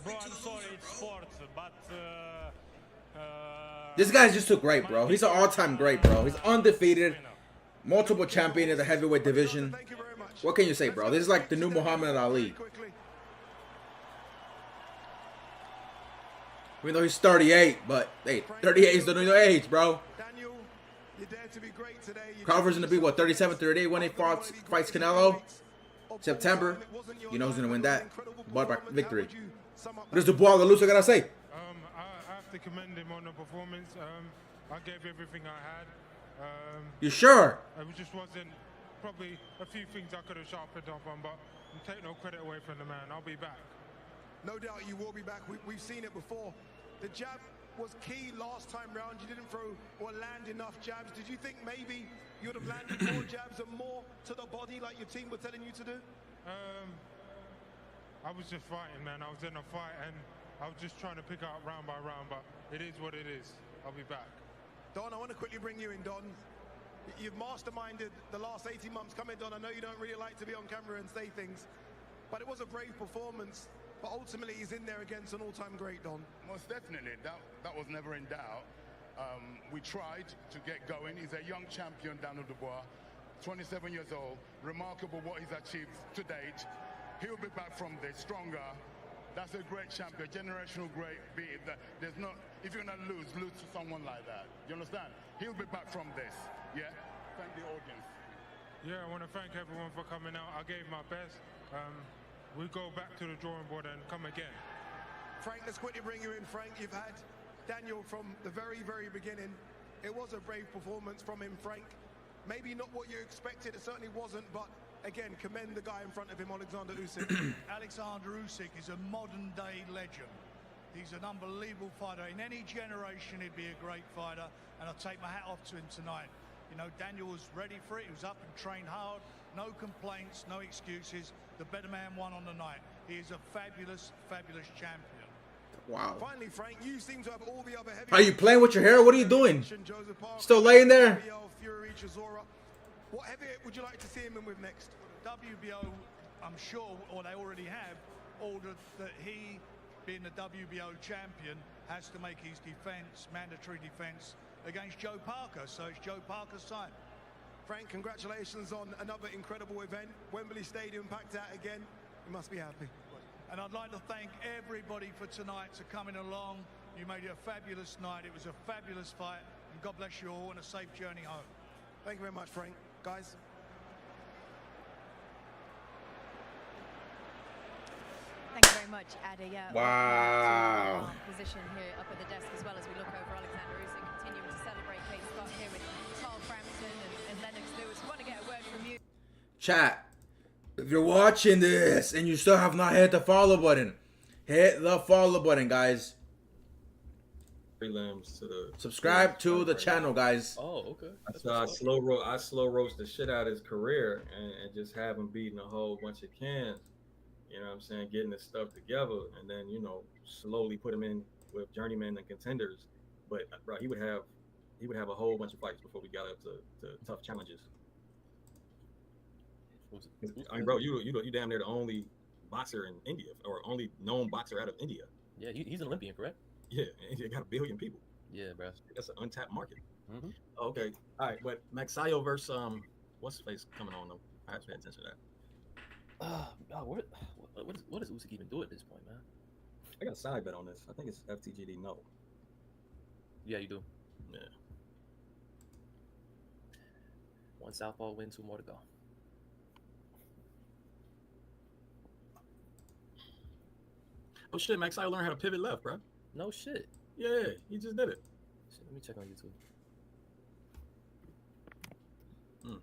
Bro, I'm sorry, it's sports, but... This guy's just too great, bro. He's an all-time great, bro. He's undefeated. Multiple champion in the heavyweight division. What can you say, bro? This is like the new Muhammad Ali. Even though he's 38, but hey, 38 is the new age, bro. Daniel, you dared to be great today. Crawford's gonna be what, 37, 38 when he fights Canelo? September. You know who's gonna win that? Bought by victory. What does Dubois, the loser, gotta say? I have to commend him on the performance. I gave everything I had. You sure? It just wasn't, probably a few things I could have sharpened up on, but take no credit away from the man. I'll be back. No doubt you will be back. We've seen it before. The jab was key last time round. You didn't throw or land enough jabs. Did you think maybe you would have landed more jabs and more to the body like your team were telling you to do? I was just fighting, man. I was in a fight and I was just trying to pick out round by round, but it is what it is. I'll be back. Don, I want to quickly bring you in, Don. You've masterminded the last 18 months. Come in, Don. I know you don't really like to be on camera and say things, but it was a brave performance. But ultimately, he's in there against an all-time great, Don. Most definitely. That was never in doubt. We tried to get going. He's a young champion, Daniel Dubois, 27 years old. Remarkable what he's achieved to date. He'll be back from this stronger. That's a great champion, generational great. There's not, if you're gonna lose to someone like that. You understand? He'll be back from this. Yeah. Thank the audience. Yeah, I want to thank everyone for coming out. I gave my best. We go back to the drawing board and come again. Frank, let's quickly bring you in, Frank. You've had Daniel from the very, very beginning. It was a brave performance from him, Frank. Maybe not what you expected, it certainly wasn't, but again, commend the guy in front of him, Alexander Usyk. Alexander Usyk is a modern-day legend. He's an unbelievable fighter. In any generation, he'd be a great fighter, and I'll take my hat off to him tonight. You know, Daniel was ready for it. He was up and trained hard. No complaints, no excuses. The better man won on the night. He is a fabulous, fabulous champion. Wow. Finally, Frank, you seem to have all the other heavy... Are you playing with your hair? What are you doing? Still laying there? What heavyweight would you like to see him in with next? WBO, I'm sure, or they already have, ordered that he, being the WBO champion, has to make his defense, mandatory defense, against Joe Parker. So it's Joe Parker's time. Frank, congratulations on another incredible event. Wembley Stadium packed out again. You must be happy. And I'd like to thank everybody for tonight for coming along. You made it a fabulous night. It was a fabulous fight. And God bless you all and a safe journey home. Thank you very much, Frank. Guys. Thank you very much, Adi. Yeah, wow. Position here up at the desk as well as we look over Alexander Usyk continuing to celebrate Kate Scott here with Carl Frampton and Lennox Lewis. We want to get a word from you. Chat, if you're watching this and you still have not hit the follow button, hit the follow button, guys. Prelims to the subscribe to the channel, guys. Oh, okay. So I slow roast the shit out of his career and just have him beating a whole bunch of cans. You know what I'm saying? Getting this stuff together, and then slowly put him in with journeymen and contenders. But bro, he would have a whole bunch of fights before we got up to tough challenges. I mean, bro, you damn near the only boxer in India, or only known boxer out of India. Yeah, he's an Olympian, correct? Yeah, and he got 1 billion people. Yeah, bro. That's an untapped market. Mm-hmm. Okay, all right, but Magsayo versus what's his face coming on though? I have to pay attention to that. What does Usyk even do at this point, man? I got a side bet on this. I think it's FTGD no. Yeah, you do. Yeah. 1 southpaw win, 2 more to go. Oh shit, Magsayo learned how to pivot left, bro. No shit. Yeah, he just did it. Shit, let me check on YouTube.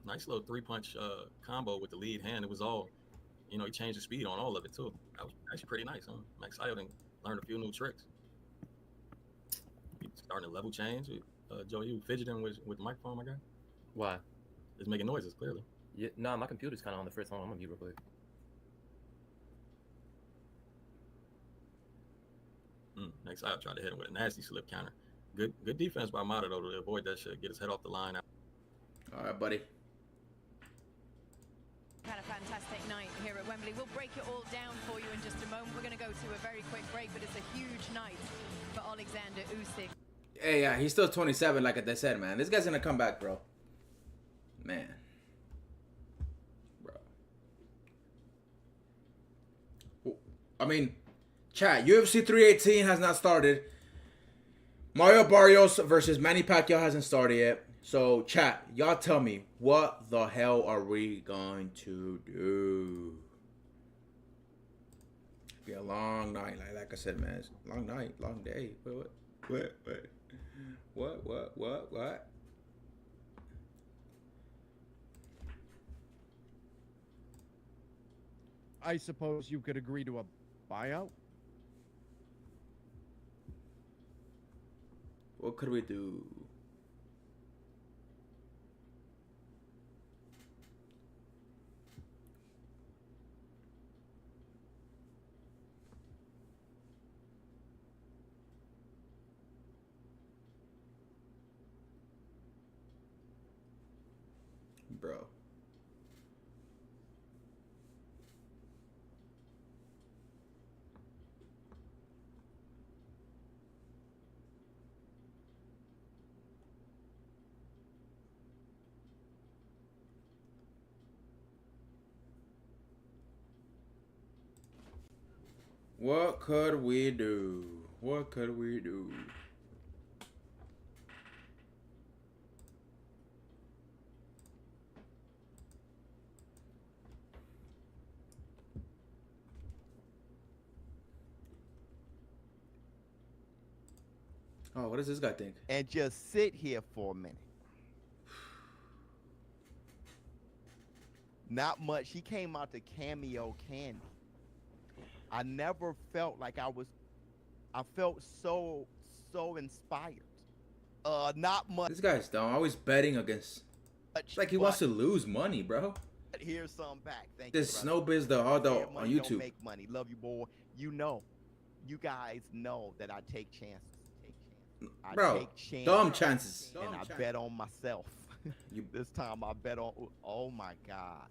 Nice little 3-punch combo with the lead hand. It was all, he changed the speed on all of it too. That was actually pretty nice. Huh? Magsayo then learned a few new tricks. Starting a level change. Joe, you fidgeting with the microphone, my guy? Why? It's making noises, clearly. Yeah, nah, my computer's kind of on the first one. I'm gonna mute real quick. Magsayo tried to hit him with a nasty slip counter. Good defense by Mata though to avoid that shit. Get his head off the line. All right, buddy. Had a fantastic night here at Wembley. We'll break it all down for you in just a moment. We're going to go to a very quick break, but it's a huge night for Alexander Usyk. Hey, yeah, he's still 27, like I said, man. This guy's gonna come back, bro. Man. Bro. I mean, chat, UFC 318 has not started. Mario Barrios versus Manny Pacquiao hasn't started yet. So, chat, y'all tell me, what the hell are we going to do? Be a long night, like I said, man. It's a long night, long day. What? I suppose you could agree to a buyout? What could we do? Bro. What could we do? What could we do? Oh, what does this guy think? And just sit here for a minute. Not much. He came out to cameo Candy. I never felt like I felt so inspired. Not much. This guy's dumb. Always betting against. It's like he wants to lose money, bro. Here's some back. Thank this you. Snow Biz the hard on Money YouTube. Don't make money. Love you, boy. You guys know that I take chances. I Bro, take chances. dumb chances. And I bet on myself. This time I bet on. Oh my God,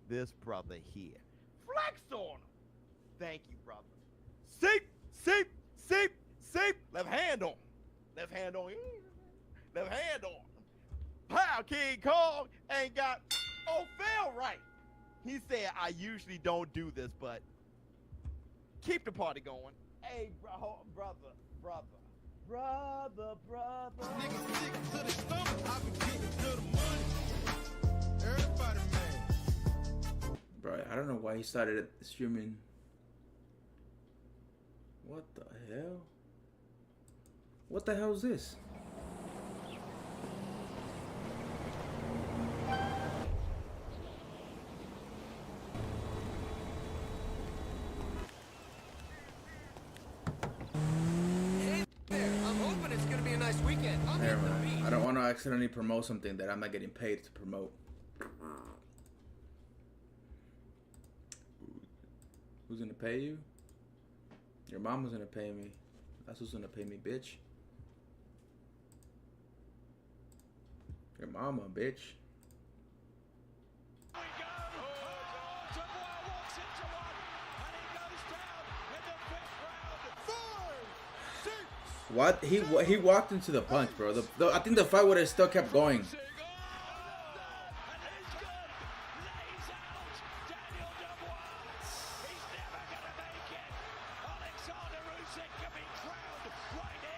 this brother here. Flex on him. Thank you, brother. Seep. Left hand on. Left hand on. Left hand on. Pow, King Kong ain't got. Oh, fell right. He said, I usually don't do this, but keep the party going. Hey, brother. Niggas sick to the stomach. I been getting to the money. Everybody mad. Bro, I don't know why he started streaming. What the hell? What the hell is this? I don't want to accidentally promote something that I'm not getting paid to promote. Who's gonna pay you? Your mama's gonna pay me. That's who's gonna pay me, bitch. Your mama, bitch. What? He walked into the punch, bro. I think the fight would have still kept going.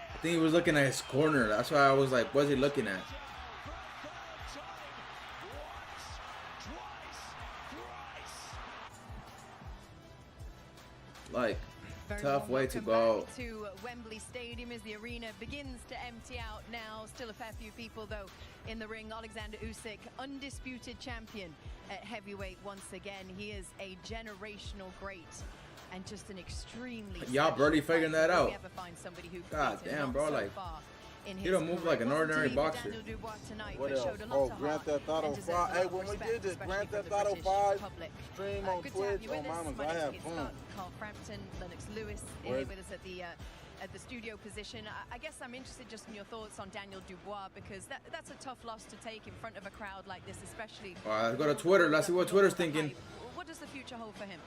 I think he was looking at his corner. That's why I was like, what's he looking at? Like, tough way to go. To Wembley Stadium as the arena begins to empty out now. Still a fair few people though in the ring. Alexander Usyk, undisputed champion at heavyweight once again. He is a generational great and just an extremely. Y'all barely figuring that out. Ever find somebody who God damn, bro, like in he don't move like an ordinary boxer. What else? Oh, Grand Theft Auto 5. Hey, when we did this Grand Theft Auto 5 stream on Twitch, on Mamas, I have fun. Carl Frampton, Lennox Lewis Where's here with us at the studio position. I guess I'm interested just in your thoughts on Daniel Dubois, because that's a tough loss to take in front of a crowd like this, especially. All right, let's go to Twitter. Let's see what Twitter's thinking. What does the future hold for him?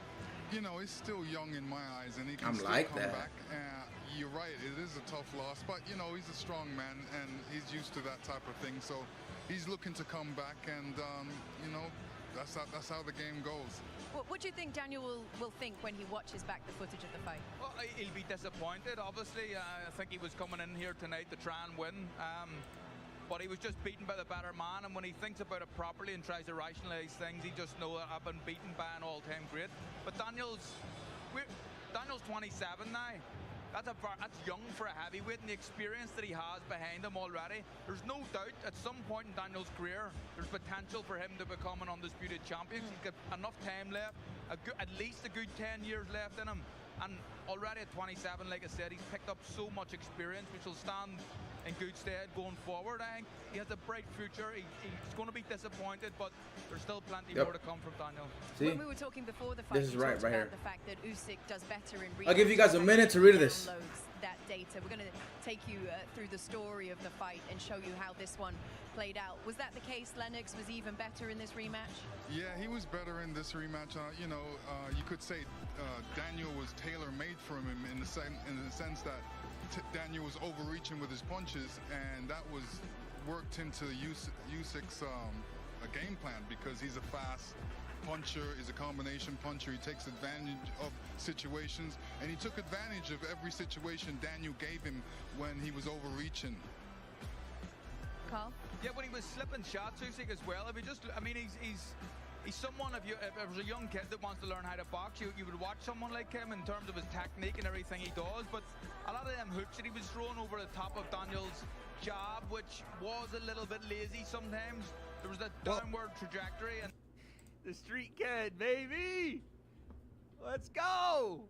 You know, he's still young in my eyes, and he can I'm still like come that. back. You're right, it is a tough loss, but you know, he's a strong man, and he's used to that type of thing. So he's looking to come back, and you know, that's how the game goes. What do you think Daniel will think when he watches back the footage of the fight? Well, he'll be disappointed, obviously. I think he was coming in here tonight to try and win. But he was just beaten by the better man, and when he thinks about it properly and tries to rationalize things, he just knows that I've been beaten by an all-time great. But Daniel's 27 now. That's young for a heavyweight, and the experience that he has behind him already. There's no doubt at some point in Daniel's career, there's potential for him to become an undisputed champion. He's got enough time left, at least a good 10 years left in him. And already at 27, like I said, he's picked up so much experience, which will stand in good stead going forward. I think he has a bright future. He's going to be disappointed, but there's still plenty more to come from Daniel. See? When we were talking before the fight, This is right here. The fact that Usyk does better in I'll give you guys a minute to read this. That data. We're going to take you through the story of the fight and show you how this one played out. Was that the case? Lennox was even better in this rematch? Yeah, he was better in this rematch. You know, you could say Daniel was tailor-made for him in the sense that Daniel was overreaching with his punches, and that was worked into Usyk's a game plan, because he's a fast puncher, he's a combination puncher. He takes advantage of situations, and he took advantage of every situation Daniel gave him when he was overreaching. Carl? Yeah, when he was slipping shots, Usyk as well. He's someone, if there's a young kid that wants to learn how to box, you would watch someone like him in terms of his technique and everything he does, but a lot of them hooks that he was throwing over the top of Daniel's jab, which was a little bit lazy sometimes. There was that downward trajectory. And the street kid, baby! Let's go!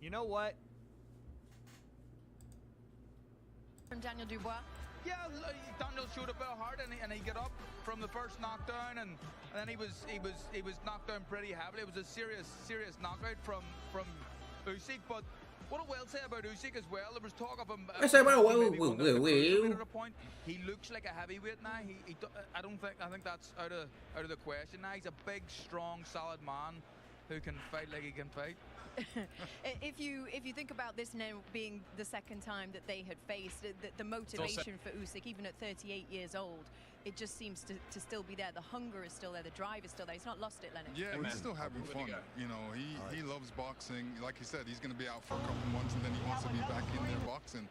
You know what? From Daniel Dubois? Yeah, Daniel showed a bit of heart, and he got up from the first knockdown, and then he was knocked down pretty heavily. It was a serious knockout from Usyk. But what I will say about Usyk as well, there was talk of him. I say, well, he looks like a heavyweight now. I think that's out of the question now. He's a big, strong, solid man who can fight like he can fight. If you think about this now being the second time that they had faced, the motivation for Usyk, even at 38 years old, it just seems to still be there. The hunger is still there. The drive is still there. He's not lost it, Lennox. Yeah, he's still having fun. You know, he loves boxing. Like he said, he's going to be out for a couple months, and then he wants to be back in there boxing.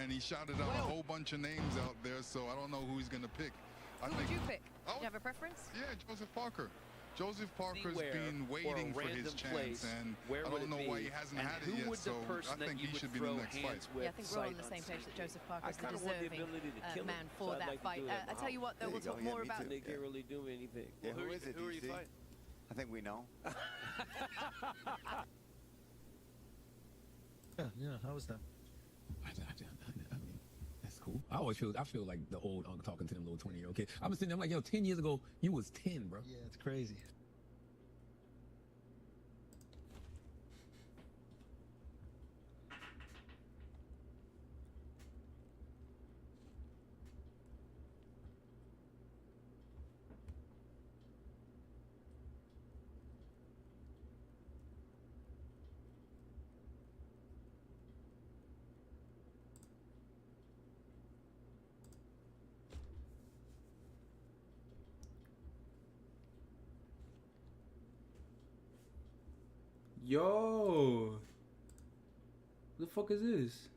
And he shouted out a whole bunch of names out there, so I don't know who he's going to pick. Who would you pick? Do you have a preference? Yeah, Joseph Parker. Joseph Parker's been waiting for his chance, and I don't know why he hasn't had it yet, so I think he should be the next fight. Yeah, I think we're all on the same page that Joseph Parker's the deserving man for that fight. I tell you what, though, we'll talk more about... They can't really do anything. Yeah, who is it, Who are you DC? fighting? I think we know. Yeah, how was that? I mean, that's cool. I feel like the old uncle talking to them little 20-year-old kid. I'm sitting there, I'm like, yo, 10 years ago, you was 10, bro. Yeah, it's crazy. Yo. What the fuck is this?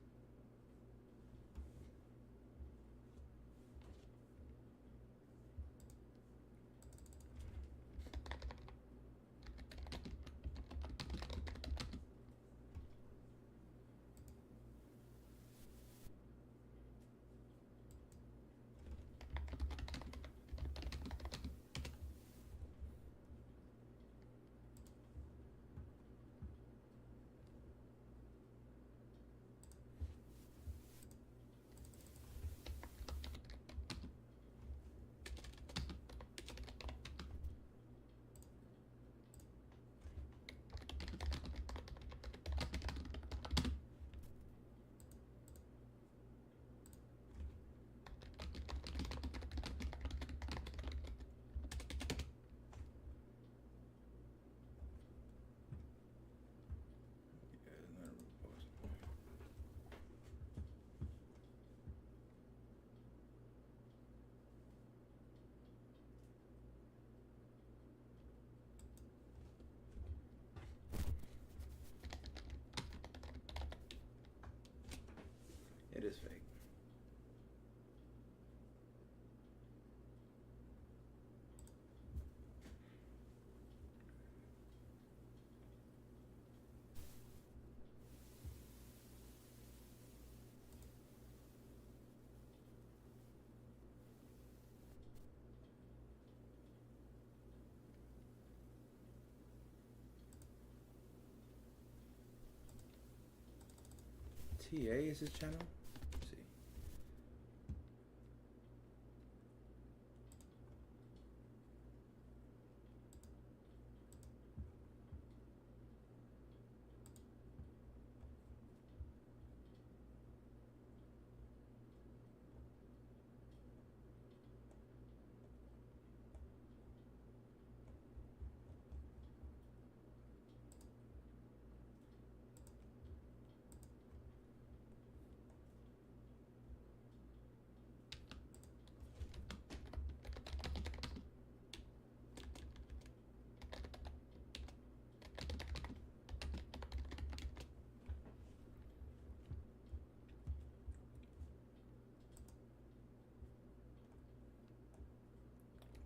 It is fake. TA is his channel? Let's see.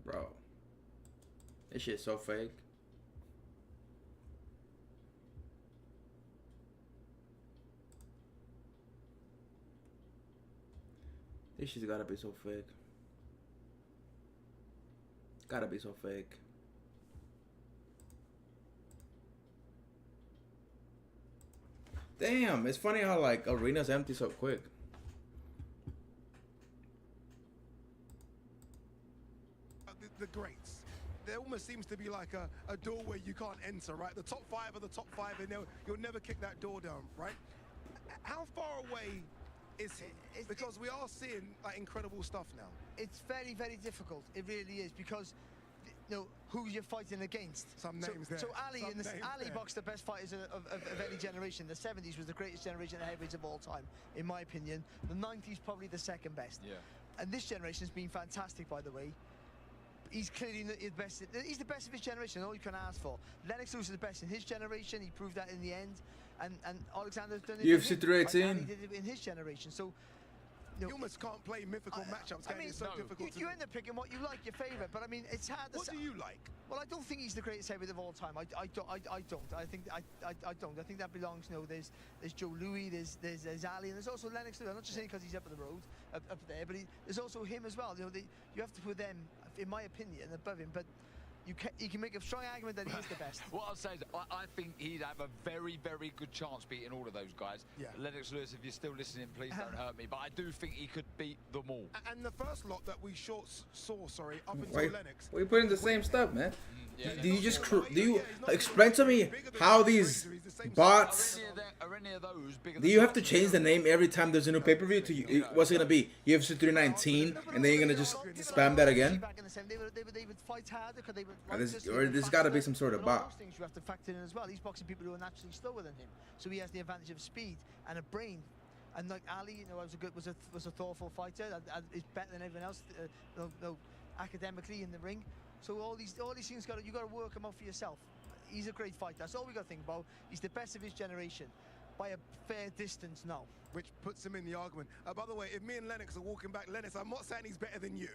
Bro, this shit's so fake. This shit's gotta be so fake. Gotta be so fake. Damn, it's funny how like arena's empty so quick. The greats. There almost seems to be like a doorway you can't enter, right? The top 5 are the top 5, and you'll never kick that door down, right? How far away is he? Because we are seeing like incredible stuff now. It's very, very difficult. It really is, because you know who you're fighting against. Some names there. So Ali boxed the best fighters of any generation. The 70s was the greatest generation of heavyweights of all time, in my opinion. The 90s probably the second best. Yeah. And this generation has been fantastic, by the way. He's clearly the best. He's the best of his generation. All you can ask for. Lennox Lewis is the best in his generation. He proved that in the end. And Alexander's done it. UFC 318. Like he did it in his generation. So you almost can't play mythical matchups. I mean, it's so difficult. You end up picking what you like, your favorite. But I mean, it's hard. What do you like? Well, I don't think he's the greatest heavyweight of all time. I don't. I don't. I think that belongs. You know, there's Joe Louis, there's Ali, and there's also Lennox Lewis. I'm not just saying because he's up the road, up there, but there's also him as well. You know, you have to put them, in my opinion, above him. But you can make a strong argument that he is the best. What I'll say is, I think he'd have a very, very good chance beating all of those guys. Yeah. Lennox Lewis, if you're still listening, please don't hurt me. But I do think he could beat them all. And the first lot that we saw, up until Lennox. We put in the same stuff, man. Yeah, do you explain to me how these bots? Are any of those bigger? Do you have to change the name every time there's a new pay-per-view? To what's it gonna be? UFC 319, and then you're gonna just spam that again? They would fight harder because they would. Or there's got to be some sort of all bot. those things you have to factor in as well. He's boxing people who are naturally slower than him, so he has the advantage of speed and a brain. And like Ali, you know, was a thoughtful fighter. Is better than everyone else, academically in the ring. So all these things you got to work them out for yourself. he's a great fighter. That's all we got to think about. He's the best of his generation by a fair distance now. Which puts him in the argument. By the way, if me and Lennox are walking back, Lennox, I'm not saying he's better than you.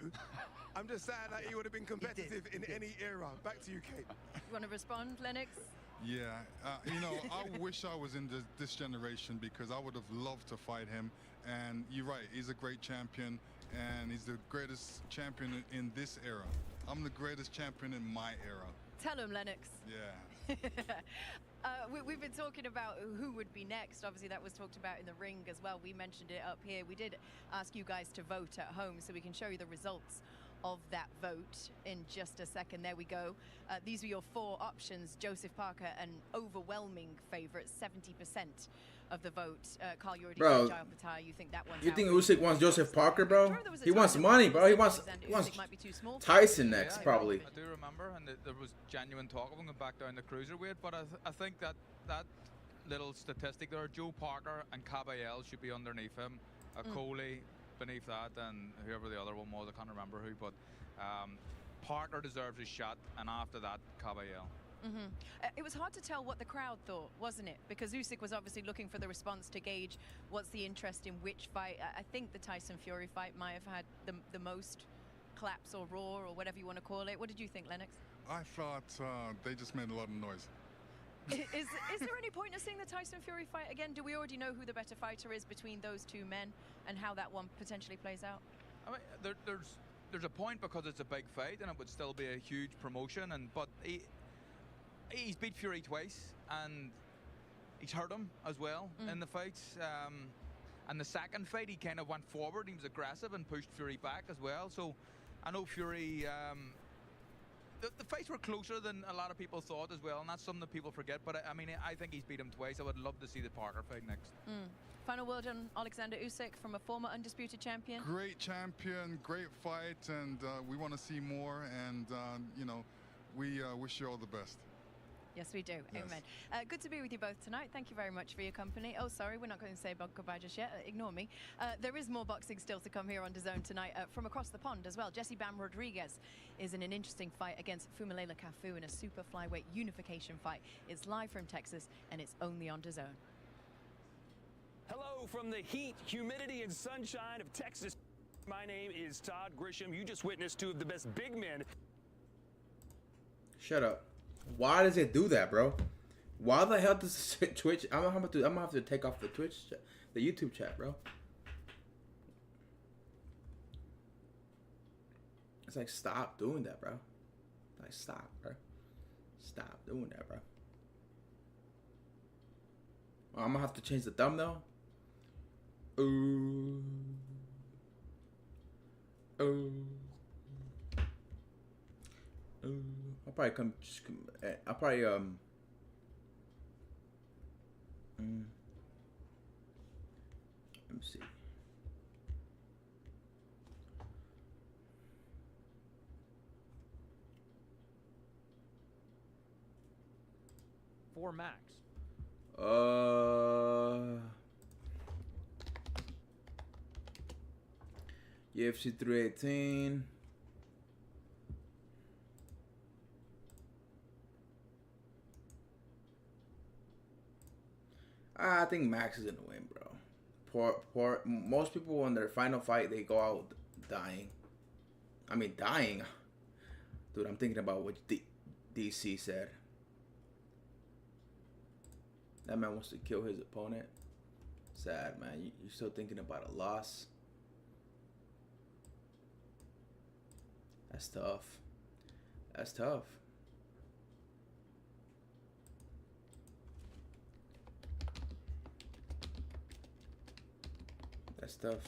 I'm just saying that he would have been competitive in any era. Back to you, Kate. You want to respond, Lennox? Yeah, you know, I wish I was in this generation because I would have loved to fight him. And you're right, he's a great champion, and he's the greatest champion in this era. I'm the greatest champion in my era. Tell him, Lennox. Yeah. We've been talking about who would be next. Obviously, that was talked about in the ring as well. We mentioned it up here. We did ask you guys to vote at home, so we can show you the results of that vote in just a second. There we go. These were your 4 options. Joseph Parker, an overwhelming favorite, 70% of the vote. Carl, you already Bro, said Jai Patai. You think that one's You out. think Usyk wants Joseph Parker, bro? He wants money, bro. He wants Tyson next, probably. I do remember, and there was genuine talk of him going back down the cruiserweight, but I think that little statistic there, Joe Parker and Caballel should be underneath him, Coley beneath that, and whoever the other one was, I can't remember who, but Parker deserves his shot, and after that, Caballel. It was hard to tell what the crowd thought, wasn't it? Because Usyk was obviously looking for the response to gauge what's the interest in which fight. I think the Tyson Fury fight might have had the most claps or roar or whatever you want to call it. What did you think, Lennox? I thought they just made a lot of noise. Is there any point in seeing the Tyson Fury fight again? Do we already know who the better fighter is between those 2 men and how that one potentially plays out? I mean, there's a point because it's a big fight and it would still be a huge promotion, but he's beat Fury twice and he's hurt him as well in the fights. And the second fight, he kind of went forward. He was aggressive and pushed Fury back as well. So I know Fury. The fights were closer than a lot of people thought as well, and that's something that people forget. But I mean, I think he's beat him twice. I would love to see the Parker fight next. Final word on Alexander Usyk from a former undisputed champion. Great champion, great fight, and we want to see more. And you know, we wish you all the best. Yes, we do. Yes. Amen. Good to be with you both tonight. Thank you very much for your company. Oh, sorry, we're not going to say goodbye just yet. Ignore me. There is more boxing still to come here on DAZN tonight from across the pond as well. Jesse Bam Rodriguez is in an interesting fight against Fumilela Cafu in a super flyweight unification fight. It's live from Texas, and it's only on DAZN. Hello from the heat, humidity, and sunshine of Texas. My name is Todd Grisham. You just witnessed 2 of the best big men. Shut up. Why does it do that, bro? Why the hell does Twitch? I'm gonna have to take off the Twitch, the YouTube chat, bro. It's like, stop doing that, bro. Like, stop, bro. Stop doing that, bro. I'm gonna have to change the thumbnail. Ooh. Ooh. Ooh. I'll probably I'll probably let me see. For Max. UFC 318. I think Max is gonna win, bro. Most people in their final fight, they go out dying. I mean, dying. Dude, I'm thinking about what DC said. That man wants to kill his opponent. Sad, man. You're still thinking about a loss. That's tough. That's tough. That's tough.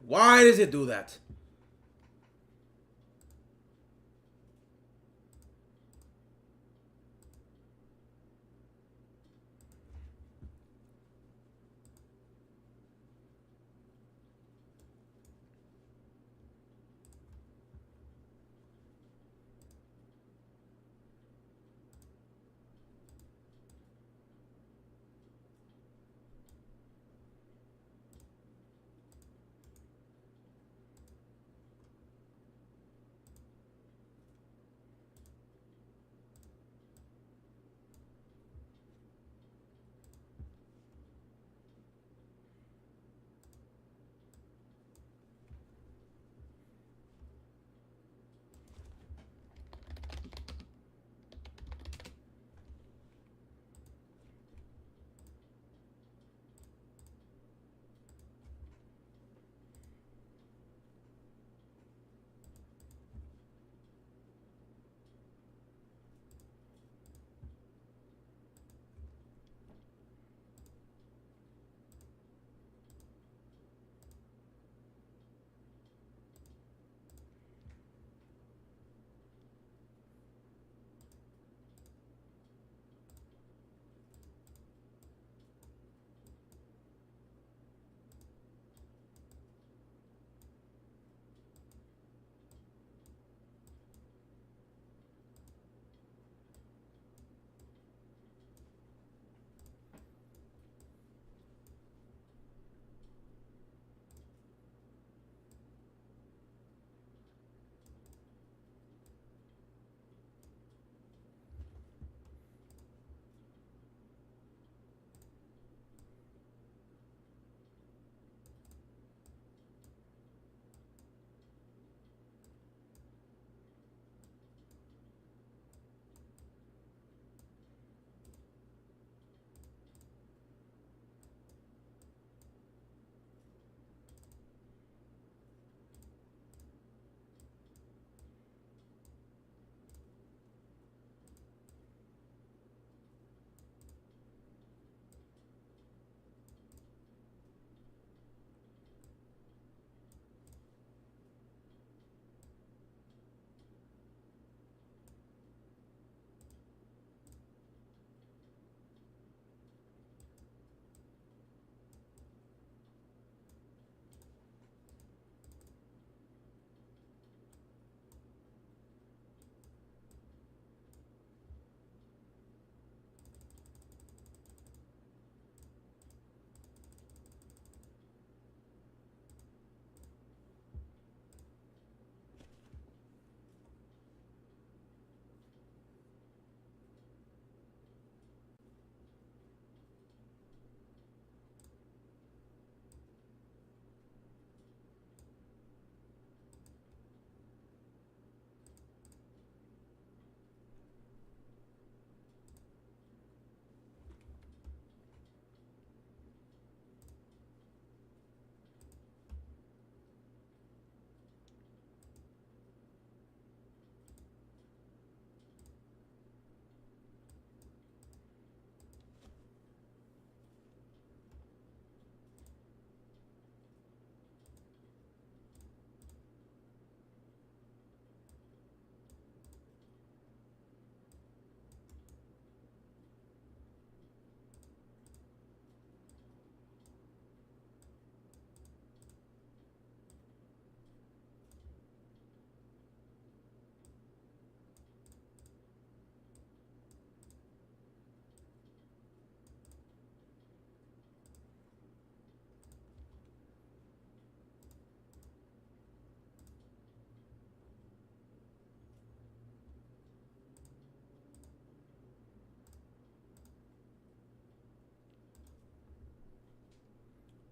Why does it do that?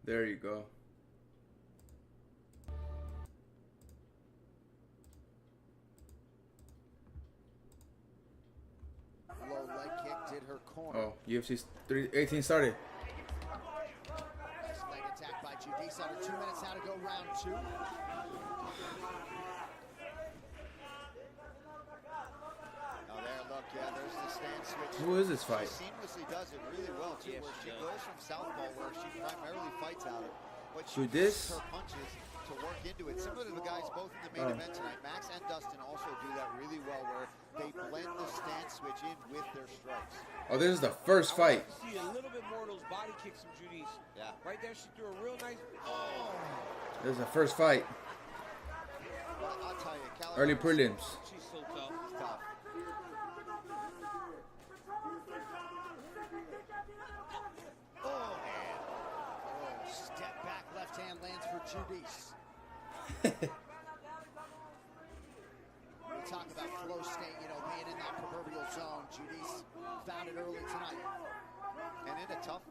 There you go. Low leg kick did her corner. Oh, UFC 318 started. Nice leg attack by Judice under 2 minutes now to go round 2. Oh, there, look, yeah, there's the stand switch. Who is this fight? She seamlessly does it really well, too, where she goes from southpaw, where she primarily fights out of, but she Judice? her punches to work into it. Similar to the guys both in the main event tonight. Max and Dustin also do that really well, where they blend the stance switch in with their strikes. Oh, this is the first fight. See a little bit more of those body kicks from Judice. Yeah. Right there, she threw a real nice. Oh. This is the first fight. Well, I'll tell you, Early prelims. She's so tough. She's tough. Oh, man. Oh, step back, left hand lands for Judice. We talk about flow state, you know, being in that proverbial zone. Judice found it early tonight. And in a tough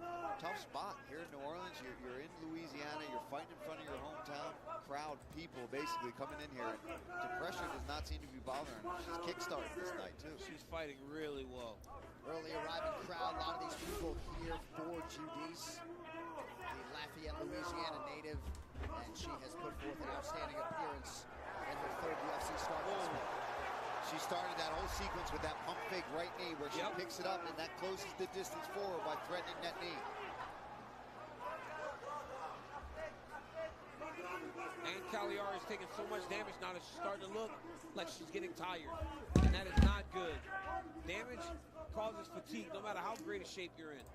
spot here in New Orleans. You're in Louisiana. You're fighting in front of your hometown crowd, people basically coming in here. Depression does not seem to be bothering her. She's kickstarted this night too. She's fighting really well. Early arriving crowd, a lot of these people here for Judice, the Lafayette, Louisiana native, and she has put forth an outstanding appearance in her third UFC start. She started that whole sequence with that pump fake right knee where she picks it up, and that closes the distance forward by threatening that knee. And Cagliari is taking so much damage now that she's starting to look like she's getting tired. And that is not good. Damage causes fatigue no matter how great a shape you're in.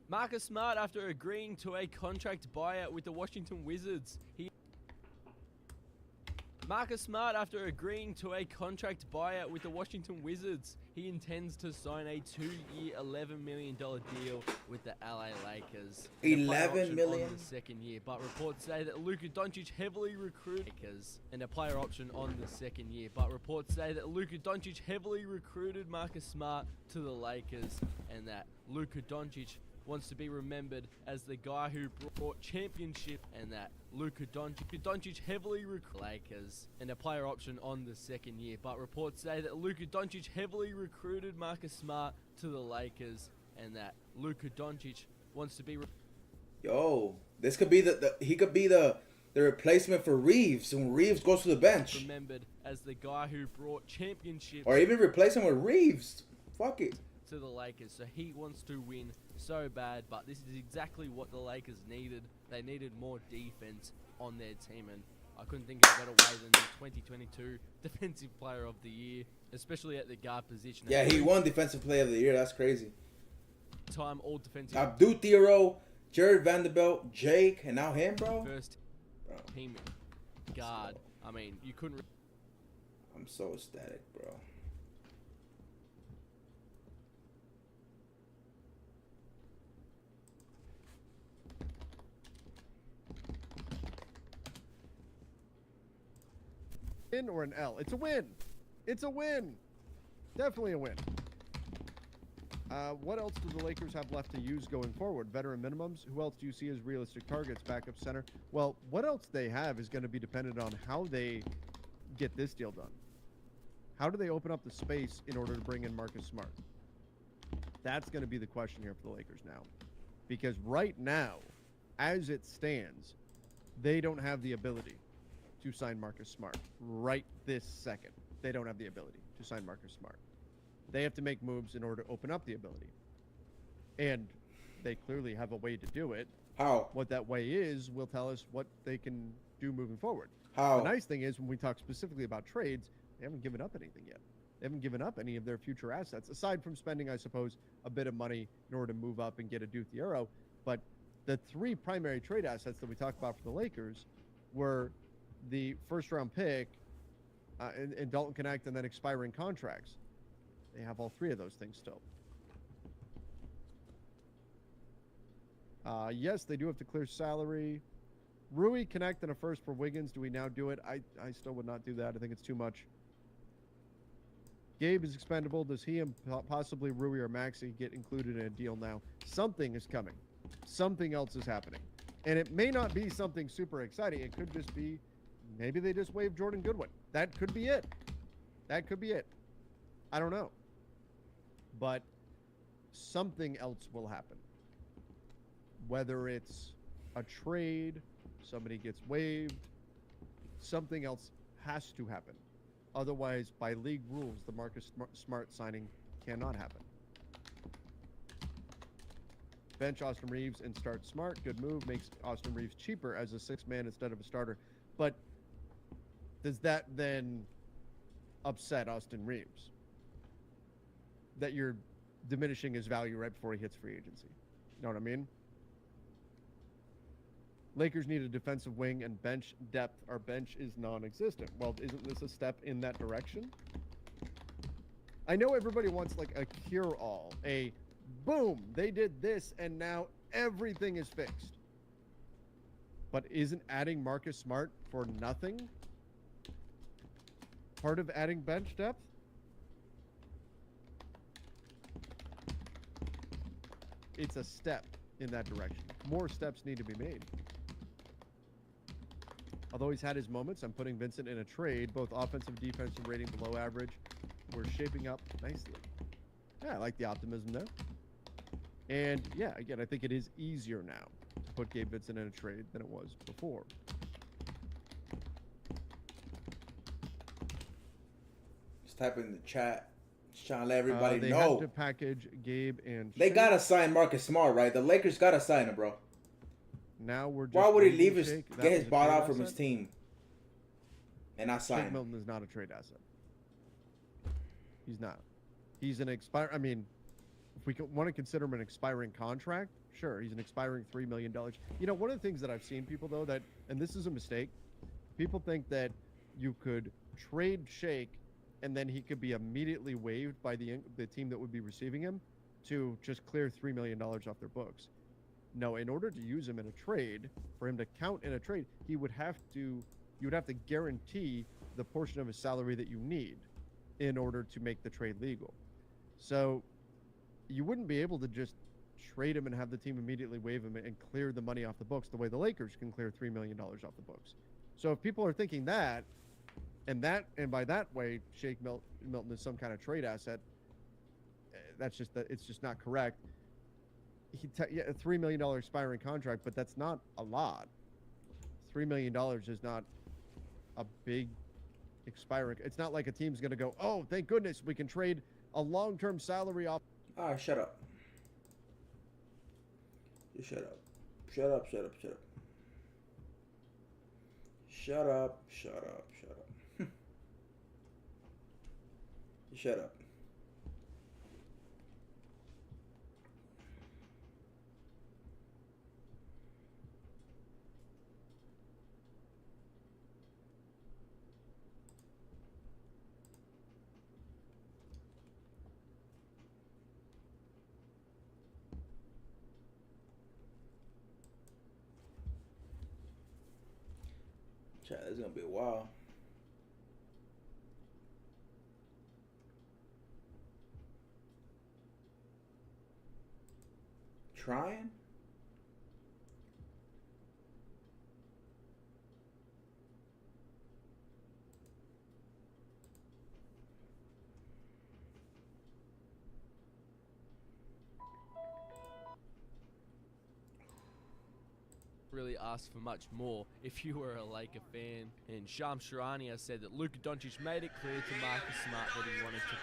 Marcus Smart, after agreeing to a contract buyout with the Washington Wizards, he intends to sign a 2-year, $11 million deal with the LA Lakers. $11 million? On the second year, but reports say that Luka Doncic heavily recruited and a player option on the second year. But reports say that Luka Doncic heavily recruited Marcus Smart to the Lakers, and that Luka Doncic wants to be remembered as the guy who brought championship, and that Luka Doncic heavily recruited Lakers and a player option on the second year. But reports say that Luka Doncic heavily recruited Marcus Smart to the Lakers, and that Luka Doncic wants to be. Yo, this could be he could be the replacement for Reeves when Reeves goes to the bench. Remembered as the guy who brought championship. Or even replace him with Reeves. Fuck it. To the Lakers, so he wants to win so bad, but this is exactly what the Lakers needed. They needed more defense on their team, and I couldn't think of a better way than the 2022 Defensive Player of the Year, especially at the guard position. Yeah, he won Defensive Player of the Year. That's crazy. Time all defensive. Abdul Thiero, Jared Vanderbilt, Jake, and now him, bro. First team guard. I mean, you couldn't. I'm so ecstatic, bro. Win or an L? It's a win. It's a win. Definitely a win. What else do the Lakers have left to use going forward? Veteran minimums? Who else do you see as realistic targets? Backup center? Well, what else they have is going to be dependent on how they get this deal done. How do they open up the space in order to bring in Marcus Smart? That's going to be the question here for the Lakers now. Because right now, as it stands, they don't have the ability to sign Marcus Smart. Right this second, they don't have the ability to sign Marcus Smart. They have to make moves in order to open up the ability. And they clearly have a way to do it. How? What that way is will tell us what they can do moving forward. How? The nice thing is when we talk specifically about trades, they haven't given up anything yet. They haven't given up any of their future assets, aside from spending, I suppose, a bit of money in order to move up and get a Duke Thiero. But the three primary trade assets that we talked about for the Lakers were the first-round pick and Dalton Connect, and then expiring contracts. They have all three of those things still. Yes, they do have to clear salary. Rui, Connect, and a first for Wiggins. Do we now do it? I still would not do that. I think it's too much. Gabe is expendable. Does he and possibly Rui or Maxey get included in a deal now? Something is coming. Something else is happening. And it may not be something super exciting. It could just be maybe they just waive Jordan Goodwin. That could be it. That could be it. I don't know. But something else will happen. Whether it's a trade, somebody gets waived, something else has to happen. Otherwise, by league rules, the Marcus Smart signing cannot happen. bench Austin Reeves and start Smart. Good move. Makes Austin Reeves cheaper as a 6-man instead of a starter. But does that then upset Austin Reeves? That you're diminishing his value right before he hits free agency. You know what I mean? Lakers need a defensive wing and bench depth. Our bench is non-existent. Well, isn't this a step in that direction? I know everybody wants like a cure-all, a boom, they did this and now everything is fixed. But isn't adding Marcus Smart for nothing part of adding bench depth? It's a step in that direction. More steps need to be made. Although he's had his moments, I'm putting Vincent in a trade. Both offensive, defensive rating below average. We're shaping up nicely. Yeah, I like the optimism there. And yeah, again, I think it is easier now to put Gabe Vincent in a trade than it was before. Just type in the chat. Just trying to let everybody they know. Have to package Gabe and They Shake. gotta sign Marcus Smart, right? The Lakers gotta sign him, bro. Now we're just Why would he waiting leave his Shake. That get was his a bought trade out from his asset? team and not sign Shake him? Milton is not a trade asset. He's not. He's an expire. I mean, if we want to consider him an expiring contract, sure, he's an expiring $3 million. You know, one of the things that I've seen people though that, and this is a mistake, people think that you could trade Shake and then he could be immediately waived by the team that would be receiving him to just clear $3 million off their books. No, in order to use him in a trade, for him to count in a trade, you would have to guarantee the portion of his salary that you need in order to make the trade legal. So you wouldn't be able to just trade him and have the team immediately waive him and clear the money off the books the way the Lakers can clear $3 million off the books. So if people are thinking that, and by that way, Shake Milton is some kind of trade asset, that's just that it's just not correct. Yeah, a $3 million expiring contract, but that's not a lot. $3 million is not a big expiring. It's not like a team's going to go, oh, thank goodness we can trade a long-term salary off. All right, shut up. You shut up. Shut up, shut up, shut up. Shut up, shut up, shut up. You shut up. Chat, it's gonna be a while. Trying? Really ask for much more if you were a Laker fan. And Sham Sharania said that Luka Doncic made it clear to Marcus Smart that he wanted to.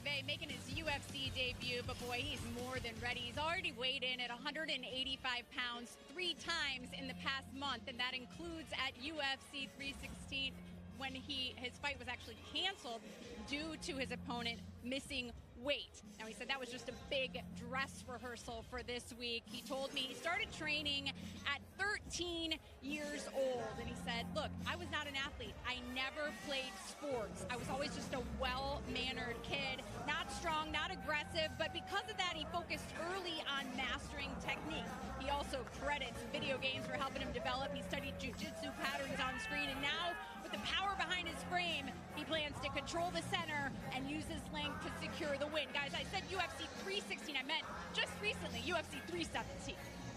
McVeigh making his UFC debut, but boy, he's more than ready. He's already weighed in at 185 pounds 3 times in the past month, and that includes at UFC 316 when his fight was actually canceled due to his opponent missing weight. Now, he said that was just a big dress rehearsal for this week. He told me he started training at 13 years old, and he said, look, I was not an athlete. I never played sports. I was always just a well-mannered kid, not strong, not aggressive, but because of that, he focused early on mastering technique. He also credits video games for helping him develop. He studied jiu-jitsu patterns on screen, and now with the power behind his frame, he plans to control the center and use his length to secure the win. Guys, I said UFC 316. I meant just recently, UFC 317.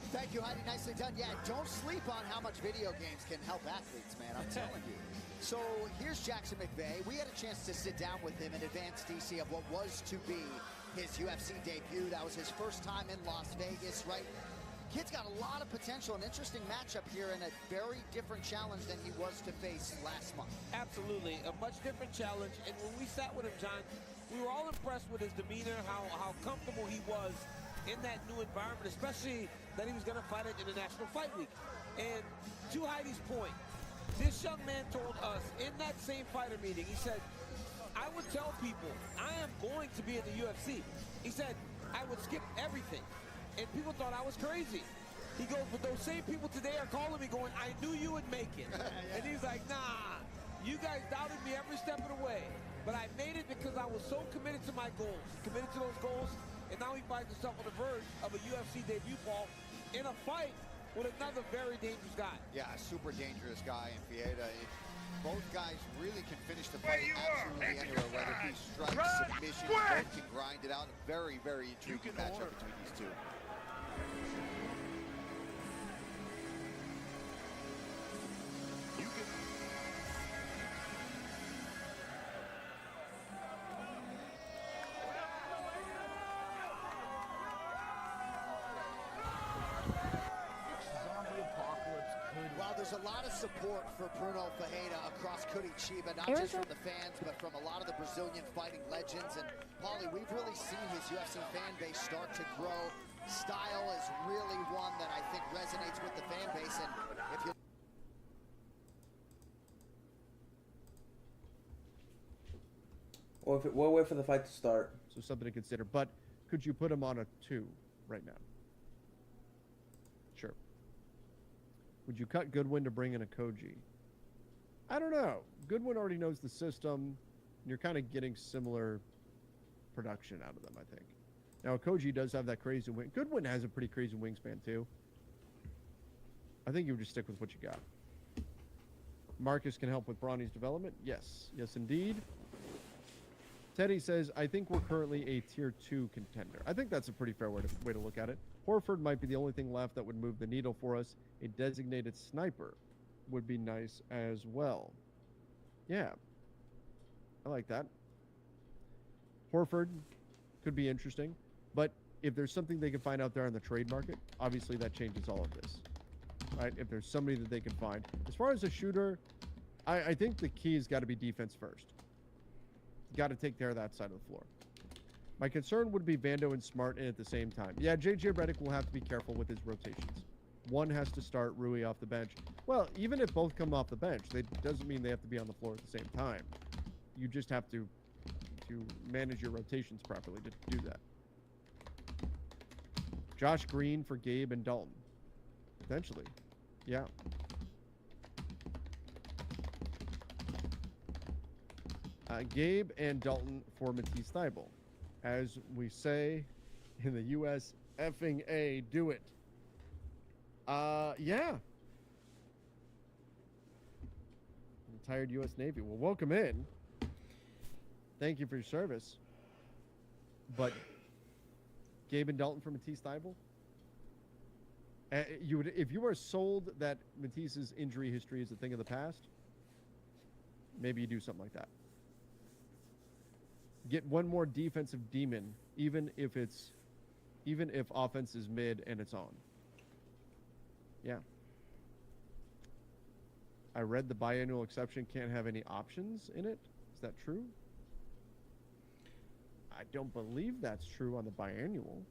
Thank you, Heidi. Nicely done. Yeah, don't sleep on how much video games can help athletes, man. I'm telling you. So here's Jackson McVeigh. We had a chance to sit down with him in advance, DC, of what was to be his UFC debut. That was his first time in Las Vegas, right? Kid's got a lot of potential, an interesting matchup here, and a very different challenge than he was to face last month. Absolutely, a much different challenge. And when we sat with him, John, we were all impressed with his demeanor, how comfortable he was in that new environment, especially that he was going to fight at International Fight Week. And to Heidi's point, this young man told us in that same fighter meeting, he said, I would tell people I am going to be in the UFC. He said, I would skip everything. And people thought I was crazy. He goes, but those same people today are calling me going, I knew you would make it. And he's like, nah, you guys doubted me every step of the way. But I made it because I was so committed to my goals. Committed to those goals. And now he finds himself on the verge of a UFC debut, Paul, in a fight with another very dangerous guy. Yeah, a super dangerous guy in Fieta. Both guys really can finish the fight absolutely anywhere, whether it be strikes, submission, both can grind it out. A very, very intriguing matchup between these two. There's a lot of support for Bruno Ferreira across Curitiba, not just from the fans, but from a lot of the Brazilian fighting legends. And Paulie, we've really seen his UFC fan base start to grow. Style is really one that I think resonates with the fan base. And if you we'll wait for the fight to start. So something to consider. But could you put him on a 2 right now? Sure. Would you cut Goodwin to bring in a Koji? I don't know. Goodwin already knows the system. You're kind of getting similar production out of them, I think. Now, Koji does have that crazy wing. Goodwin has a pretty crazy wingspan, too. I think you would just stick with what you got. Marcus can help with Bronny's development. Yes. Yes, indeed. Teddy says, I think we're currently a tier 2 contender. I think that's a pretty fair way to look at it. Horford might be the only thing left that would move the needle for us. A designated sniper would be nice as well. Yeah. I like that. Horford could be interesting. But if there's something they can find out there on the trade market, obviously that changes all of this. Right? If there's somebody that they can find. As far as a shooter, I think the key has got to be defense first. Got to take care of that side of the floor. My concern would be Vando and Smart in at the same time. Yeah, JJ Redick will have to be careful with his rotations. One has to start, Rui off the bench. Well, even if both come off the bench, that doesn't mean they have to be on the floor at the same time. You just have to manage your rotations properly to do that. Josh Green for Gabe and Dalton. Potentially. Yeah. Gabe and Dalton for Matisse Thybulle. As we say in the U.S. effing A, do it. Yeah. Retired U.S. Navy. Well, welcome in. Thank you for your service. But Gabe and Dalton for Matisse Thybulle? You would, if you were sold that Matisse's injury history is a thing of the past, maybe you do something like that. Get one more defensive demon, even if offense is mid and it's on. Yeah. I read the biannual exception can't have any options in it. Is that true? I don't believe that's true on the biannual.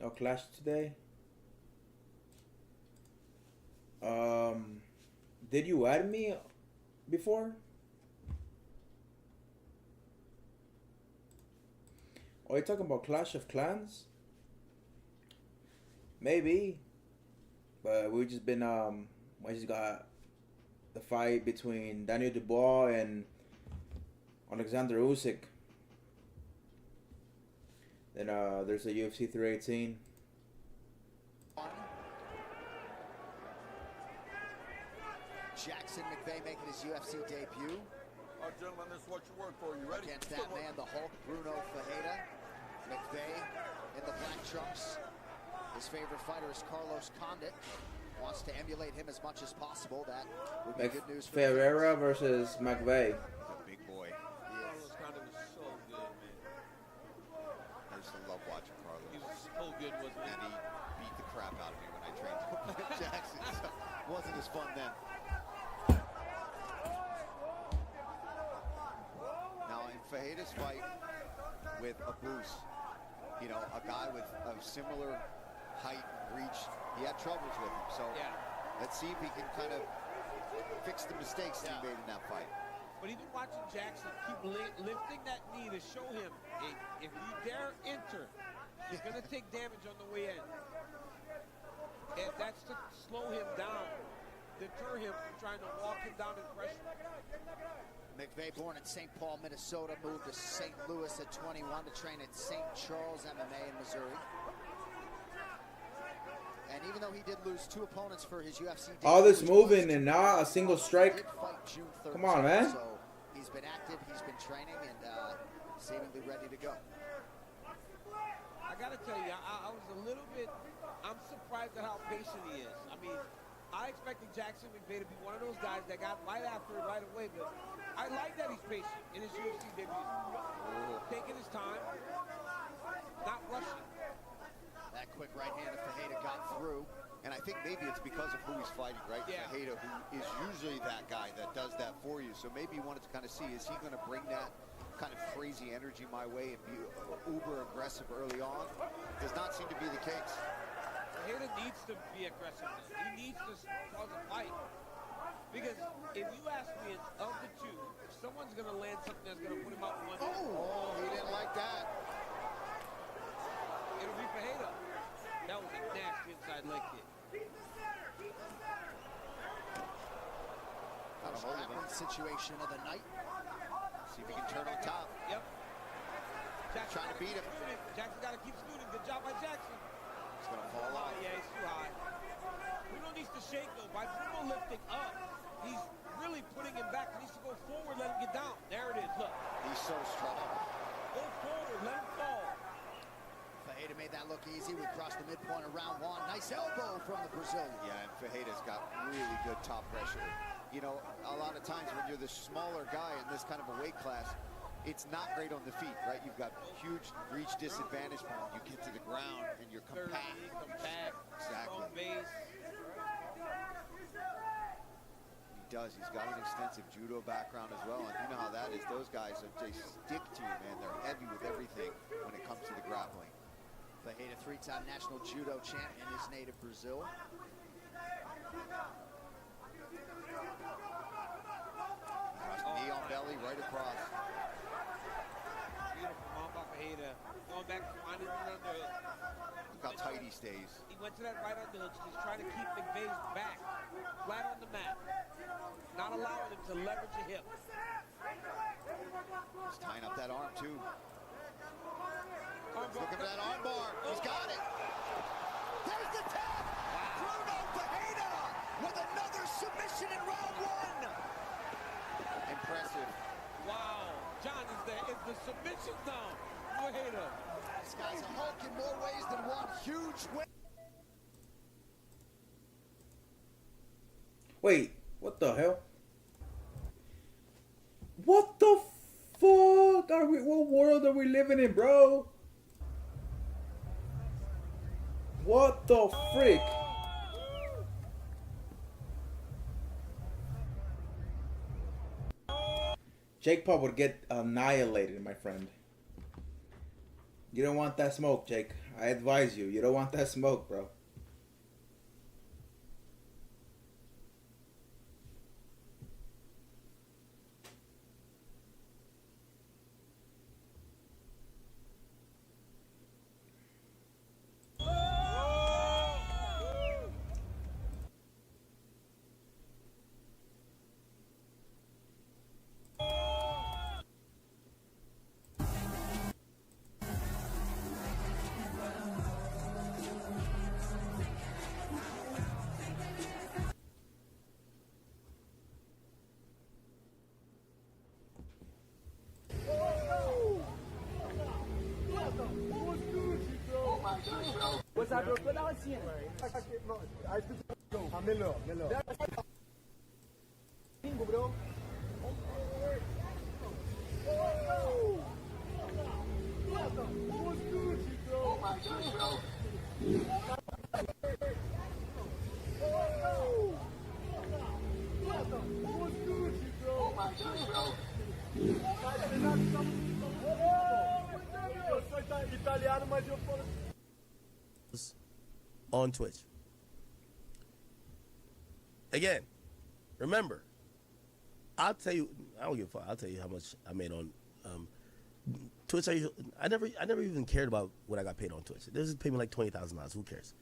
No clash today. Did you add me before? Are you talking about Clash of Clans? Maybe. But we just been we just got the fight between Daniel Dubois and Alexander Usyk. Then there's a UFC 318. Jackson McVeigh making his UFC debut. All right, gentlemen, this is what you work for. You ready? Against that man, the Hulk, Bruno Ferreira. McVeigh in the black trunks. His favorite fighter is Carlos Condit. Wants to emulate him as much as possible. That would be good news for Ferreira versus McVeigh. He's a big boy. Carlos Condit was so good, man. I used to love watching Carlos. He was so good, wasn't he? And he beat the crap out of me when I trained him at Jackson. So it wasn't as fun then. Now in Ferreira's fight with Abus, you know, a guy with a similar height and reach, he had troubles with him. So let's see if he can kind of fix the mistakes that he made in that fight. But even watching Jackson keep lifting that knee to show him, hey, if you dare enter, you're going to take damage on the way in. And that's to slow him down, deter him from trying to walk him down and pressure. McVeigh, born in St. Paul, Minnesota, moved to St. Louis at 21 to train at St. Charles MMA in Missouri. And even though he did lose 2 opponents for his UFC debut, All this moving and not a single strike. Come on, man. So he's been active, he's been training, and seemingly ready to go. I got to tell you, I was a little bit, I'm surprised at how patient he is. I mean, I expected Jackson McVeigh to be one of those guys that got right after it right away, but I like that he's patient in his UFC debut. Taking his time, not rushing. That quick right hand of Ferreira got through, and I think maybe it's because of who he's fighting, right? Yeah. Ferreira, who is usually that guy that does that for you. So maybe he wanted to kind of see, is he going to bring that kind of crazy energy my way and be uber aggressive early on? Does not seem to be the case. Ferreira needs to be aggressive. He needs to cause a fight. Because if you ask me, of the two, if someone's going to land something that's going to put him up one, he didn't like that. It'll be Ferreira. That was a nasty inside leg kick. First grappling situation of the night. See if he can turn on top. Yep. Jackson Trying to beat him. Jackson got to keep scooting. Good job by Jackson. He's going to fall off. Yeah, he's too high. Bruno needs to shake, though. By Bruno lifting up, he's really putting him back. He needs to go forward, let him get down. There it is, look. He's so strong. Go forward, let him fall. Ferreira made that look easy. We crossed the midpoint of round 1. Nice elbow from the Brazilian. Yeah, and Ferreira's got really good top pressure. You know, a lot of times when you're the smaller guy in this kind of a weight class, it's not great on the feet, right? You've got huge reach disadvantage when you get to the ground and you're compact. Exactly. Base. He does. He's got an extensive judo background as well, and you know how that is. Those guys, they stick to you, man. They're heavy with everything when it comes to the grappling. Ferreira, 3-time national judo champion, is native Brazil. Knee on belly, right across. Beautiful Mamba Ferreira. Going back, finding it underhook. Look how tight he stays. He went to that right underhook. He's trying to keep McVeigh's back flat on the mat. Not allowing him to leverage a hip. He's tying up that arm, too. He's looking for that arm bar. He's got it. There's the tap. Bruno Ferreira with another submission in round 1. Impressive. Wow. John, is the submission now? Ferreira. This guy's a Hulk in more ways than one. Huge win. Wait, what the hell? What the fuck are we? What world are we living in, bro? What the frick? Jake Paul would get annihilated, my friend. You don't want that smoke, Jake. I advise you. You don't want that smoke, bro. On Twitch. Again, remember, I'll tell you, I don't give a fuck. I'll tell you how much I made on Twitch. I never even cared about what I got paid on Twitch. This is pay me like $20,000. Who cares?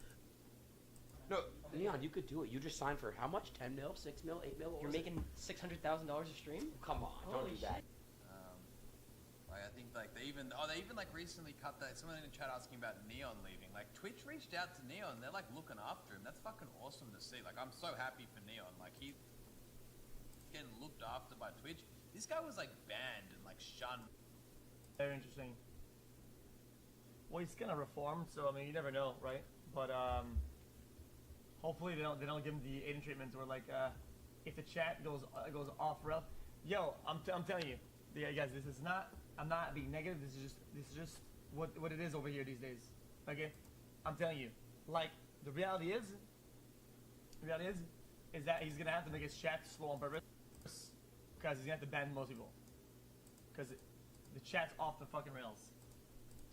No, Leon, you could do it. You just signed for how much? 10 mil, 6 mil, 8 mil? You're making $600,000 a stream? Come on, don't do that. Like, I think like they even like recently cut that. Someone in the chat asking about Neon leaving. Like Twitch reached out to Neon. They're like looking after him. That's fucking awesome to see. Like I'm so happy for Neon. Like he's getting looked after by Twitch. This guy was like banned and like shunned. Very interesting. Well, he's gonna reform, so I mean you never know, right? But hopefully they don't give him the Aiden treatment where like if the chat goes off rail. Yo, I'm telling you, yeah, guys, this is not. I'm not being negative. This is just what it is over here these days. Okay, I'm telling you. Like the reality is that he's gonna have to make his chat slow on purpose because he's gonna have to ban most people because the chat's off the fucking rails.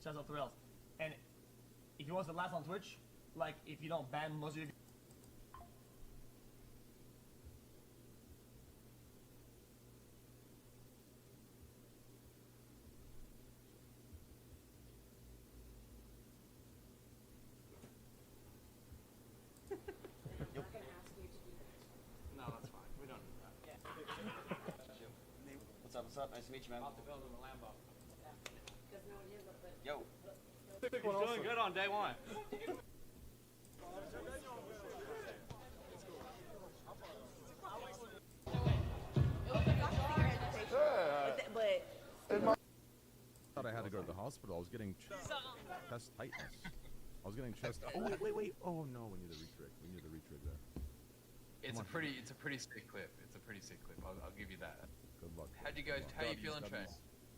Chat's off the rails, and if he wants to last on Twitch, like if you don't ban most of your What's up? Nice to meet you, man. Off the building, the Lambo. Yo. He's doing good on day one. I thought I had to go to the hospital. I was getting chest tightness. I was getting chest. Oh wait. Oh no, we need a retrig. We need a retrig there. It's a pretty sick clip. It's a pretty sick clip. I'll give you that. Good luck. How you feeling, Trey?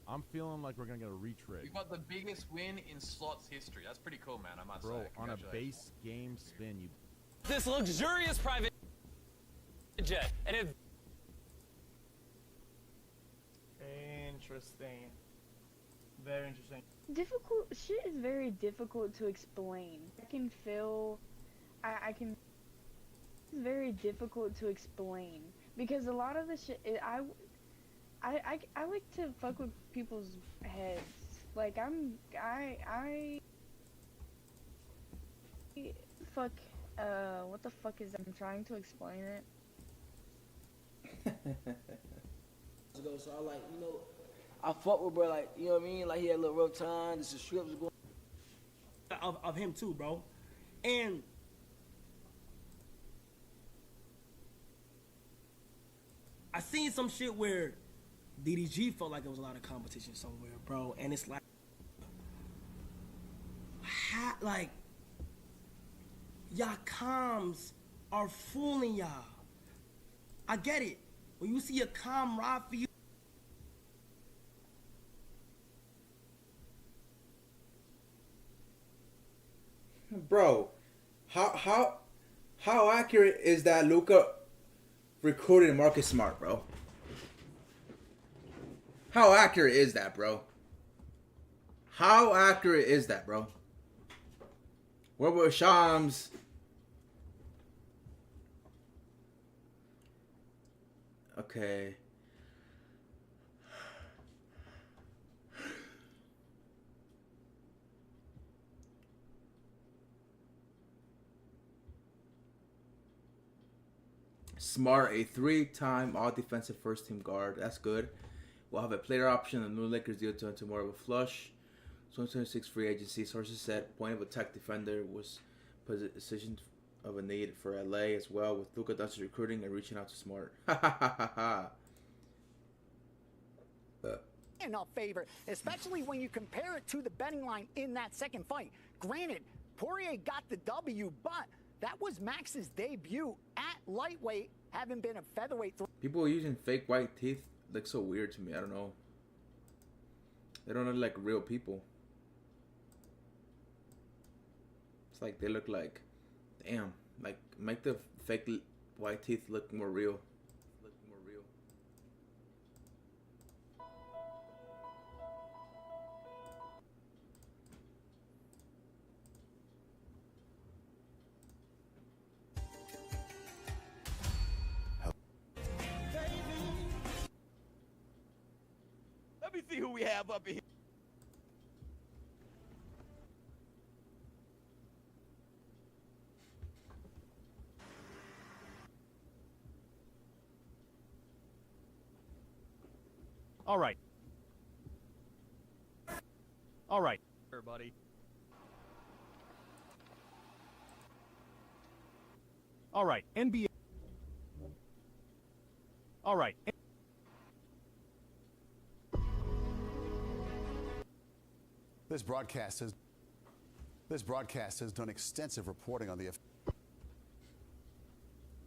I'm feeling like we're gonna get a retrig. You got the biggest win in slots history. That's pretty cool, man. I must say. Bro, on a base game spin, you. This luxurious private jet, and it. Interesting. Very interesting. Difficult shit is very difficult to explain. I can feel. I can. It's very difficult to explain because a lot of the shit I like to fuck with people's heads. Like I fuck what the fuck is that? I'm trying to explain it. So I like, you know, I fuck with bro, like, you know what I mean? Like he had a little rough time, this is scripts going of him too, bro. And I seen some shit where DDG felt like there was a lot of competition somewhere, bro, and it's like, like, y'all comms are fooling y'all. I get it. When you see a comm ride for you, bro, how accurate is that Luka recruiting Marcus Smart, bro? How accurate is that, bro? How accurate is that, bro? What were Shams? Okay. Smart, a 3-time all-defensive first-team guard. That's good. We'll have a player option. The new Lakers deal to tomorrow with flush. 2026 free agency. Sources said point of attack defender was position of a need for LA as well, with Luka Doncic recruiting and reaching out to Smart. Enough favorite, especially when you compare it to the betting line in that second fight. Granted, Poirier got the W, but that was Max's debut at lightweight, having been a featherweight. People using fake white teeth look so weird to me. I don't know. They don't look like real people. It's like they look like, damn, like make the fake white teeth look more real. Let me see who we have up here. All right. All right, everybody. All right, NBA. All right. This broadcast has done extensive reporting on the.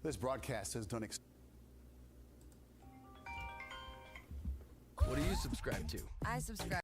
This broadcast has done. What do you subscribe to? I subscribe.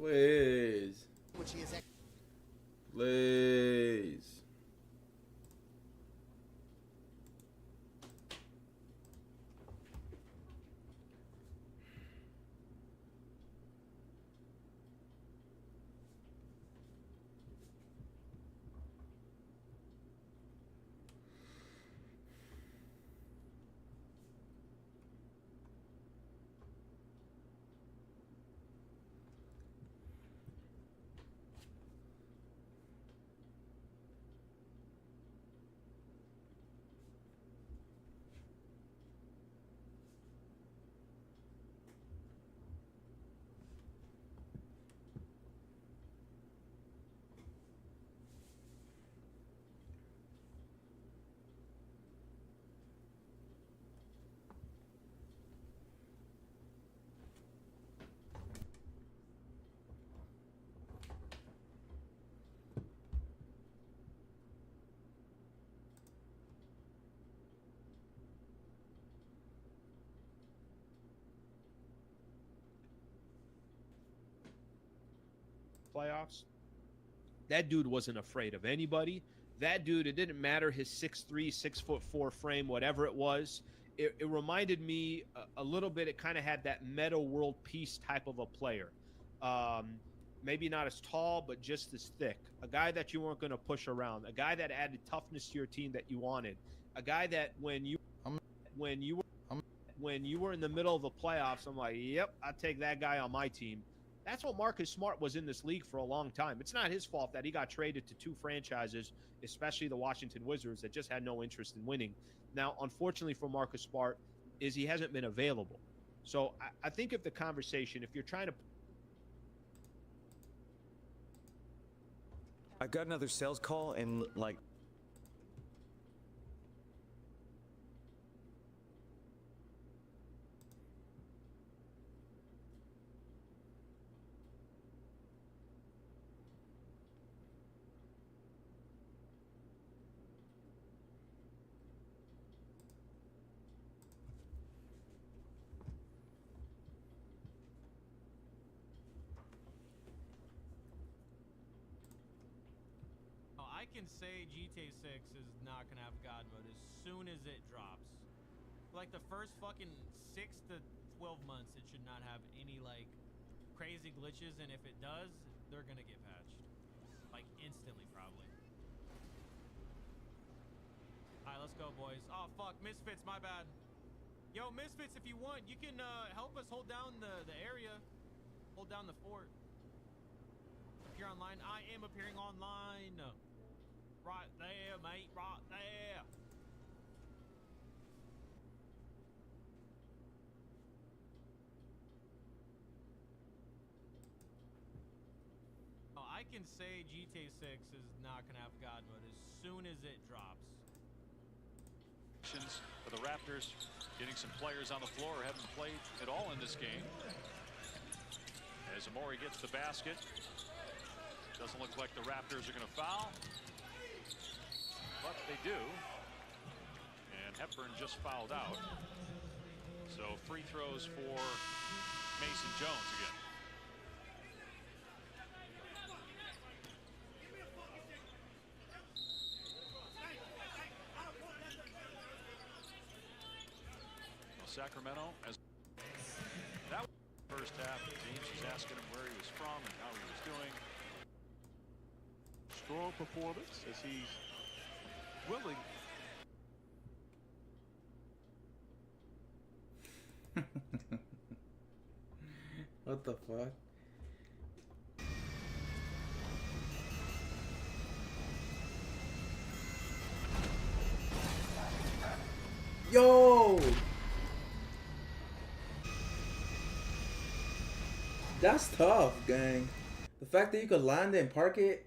Please. Which he is. Please. Playoffs, that dude wasn't afraid of anybody. That dude, it didn't matter his 6'3", 6'4" frame, whatever it was. It reminded me a little bit. It kind of had that meta world peace type of a player. Maybe not as tall, but just as thick. A guy that you weren't going to push around. A guy that added toughness to your team that you wanted. A guy that when you were in the middle of the playoffs, I'm like, yep, I'll take that guy on my team. That's what Marcus Smart was in this league for a long time. It's not his fault that he got traded to two franchises, especially the Washington Wizards, that just had no interest in winning. Now, unfortunately for Marcus Smart, is he hasn't been available. So I think if the conversation, if you're trying to... I got another sales call and like... I can say GTA 6 is not gonna have God mode as soon as it drops. Like the first fucking 6 to 12 months, it should not have any like crazy glitches, and if it does, they're gonna get patched. Like instantly, probably. Alright, let's go, boys. Oh fuck, Misfits, my bad. Yo, Misfits, if you want, you can help us hold down the area. Hold down the fort. Appear online. I am appearing online. Right there, mate, right there. Oh, I can say GTA 6 is not gonna have God mode as soon as it drops. For the Raptors, getting some players on the floor who haven't played at all in this game. As Amori gets the basket, doesn't look like the Raptors are going to foul. But they do. And Hepburn just fouled out. So free throws for Mason Jones again. Well, Sacramento, as that was the first half, James was asking him where he was from and how he was doing. Strong performance as he's willing. What the fuck? Yo! That's tough, gang. The fact that you could land it and park it.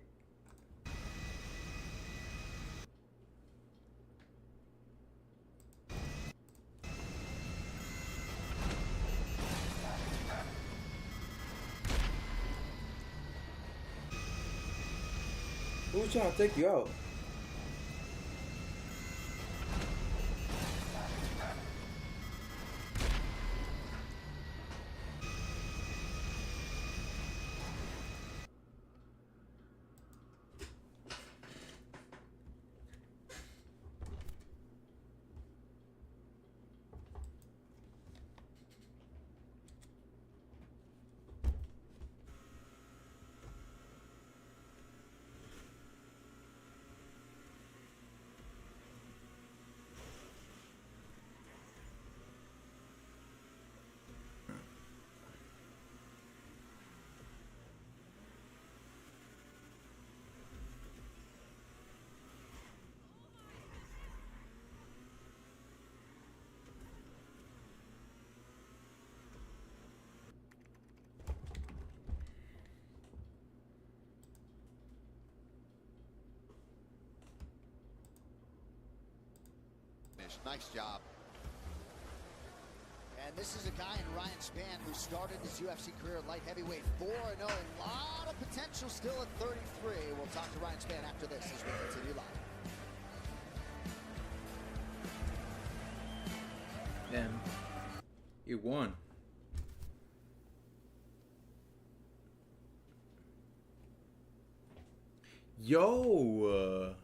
Who's trying to take you out? finish. Nice job. And this is a guy in Ryan Spann who started his UFC career at light heavyweight 4-0. A lot of potential still at 33. We'll talk to Ryan Spann after this as we continue live. Damn. He won. Yo.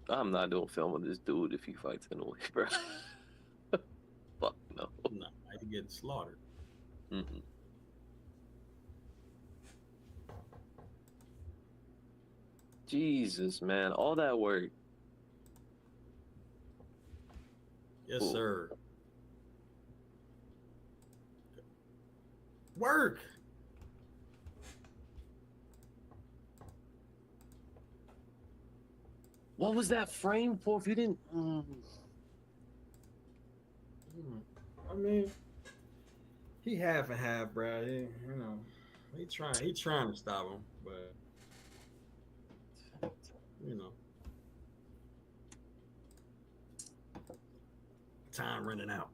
I'm not doing film with this dude if he fights in a way, bro. Fuck no. Nah, you getting slaughtered. Mm-mm. Jesus, man, all that work. Yes, sir. Work. What was that frame for? If you didn't, I mean, he half and half, bro. You know, he trying to stop him, but you know, time running out.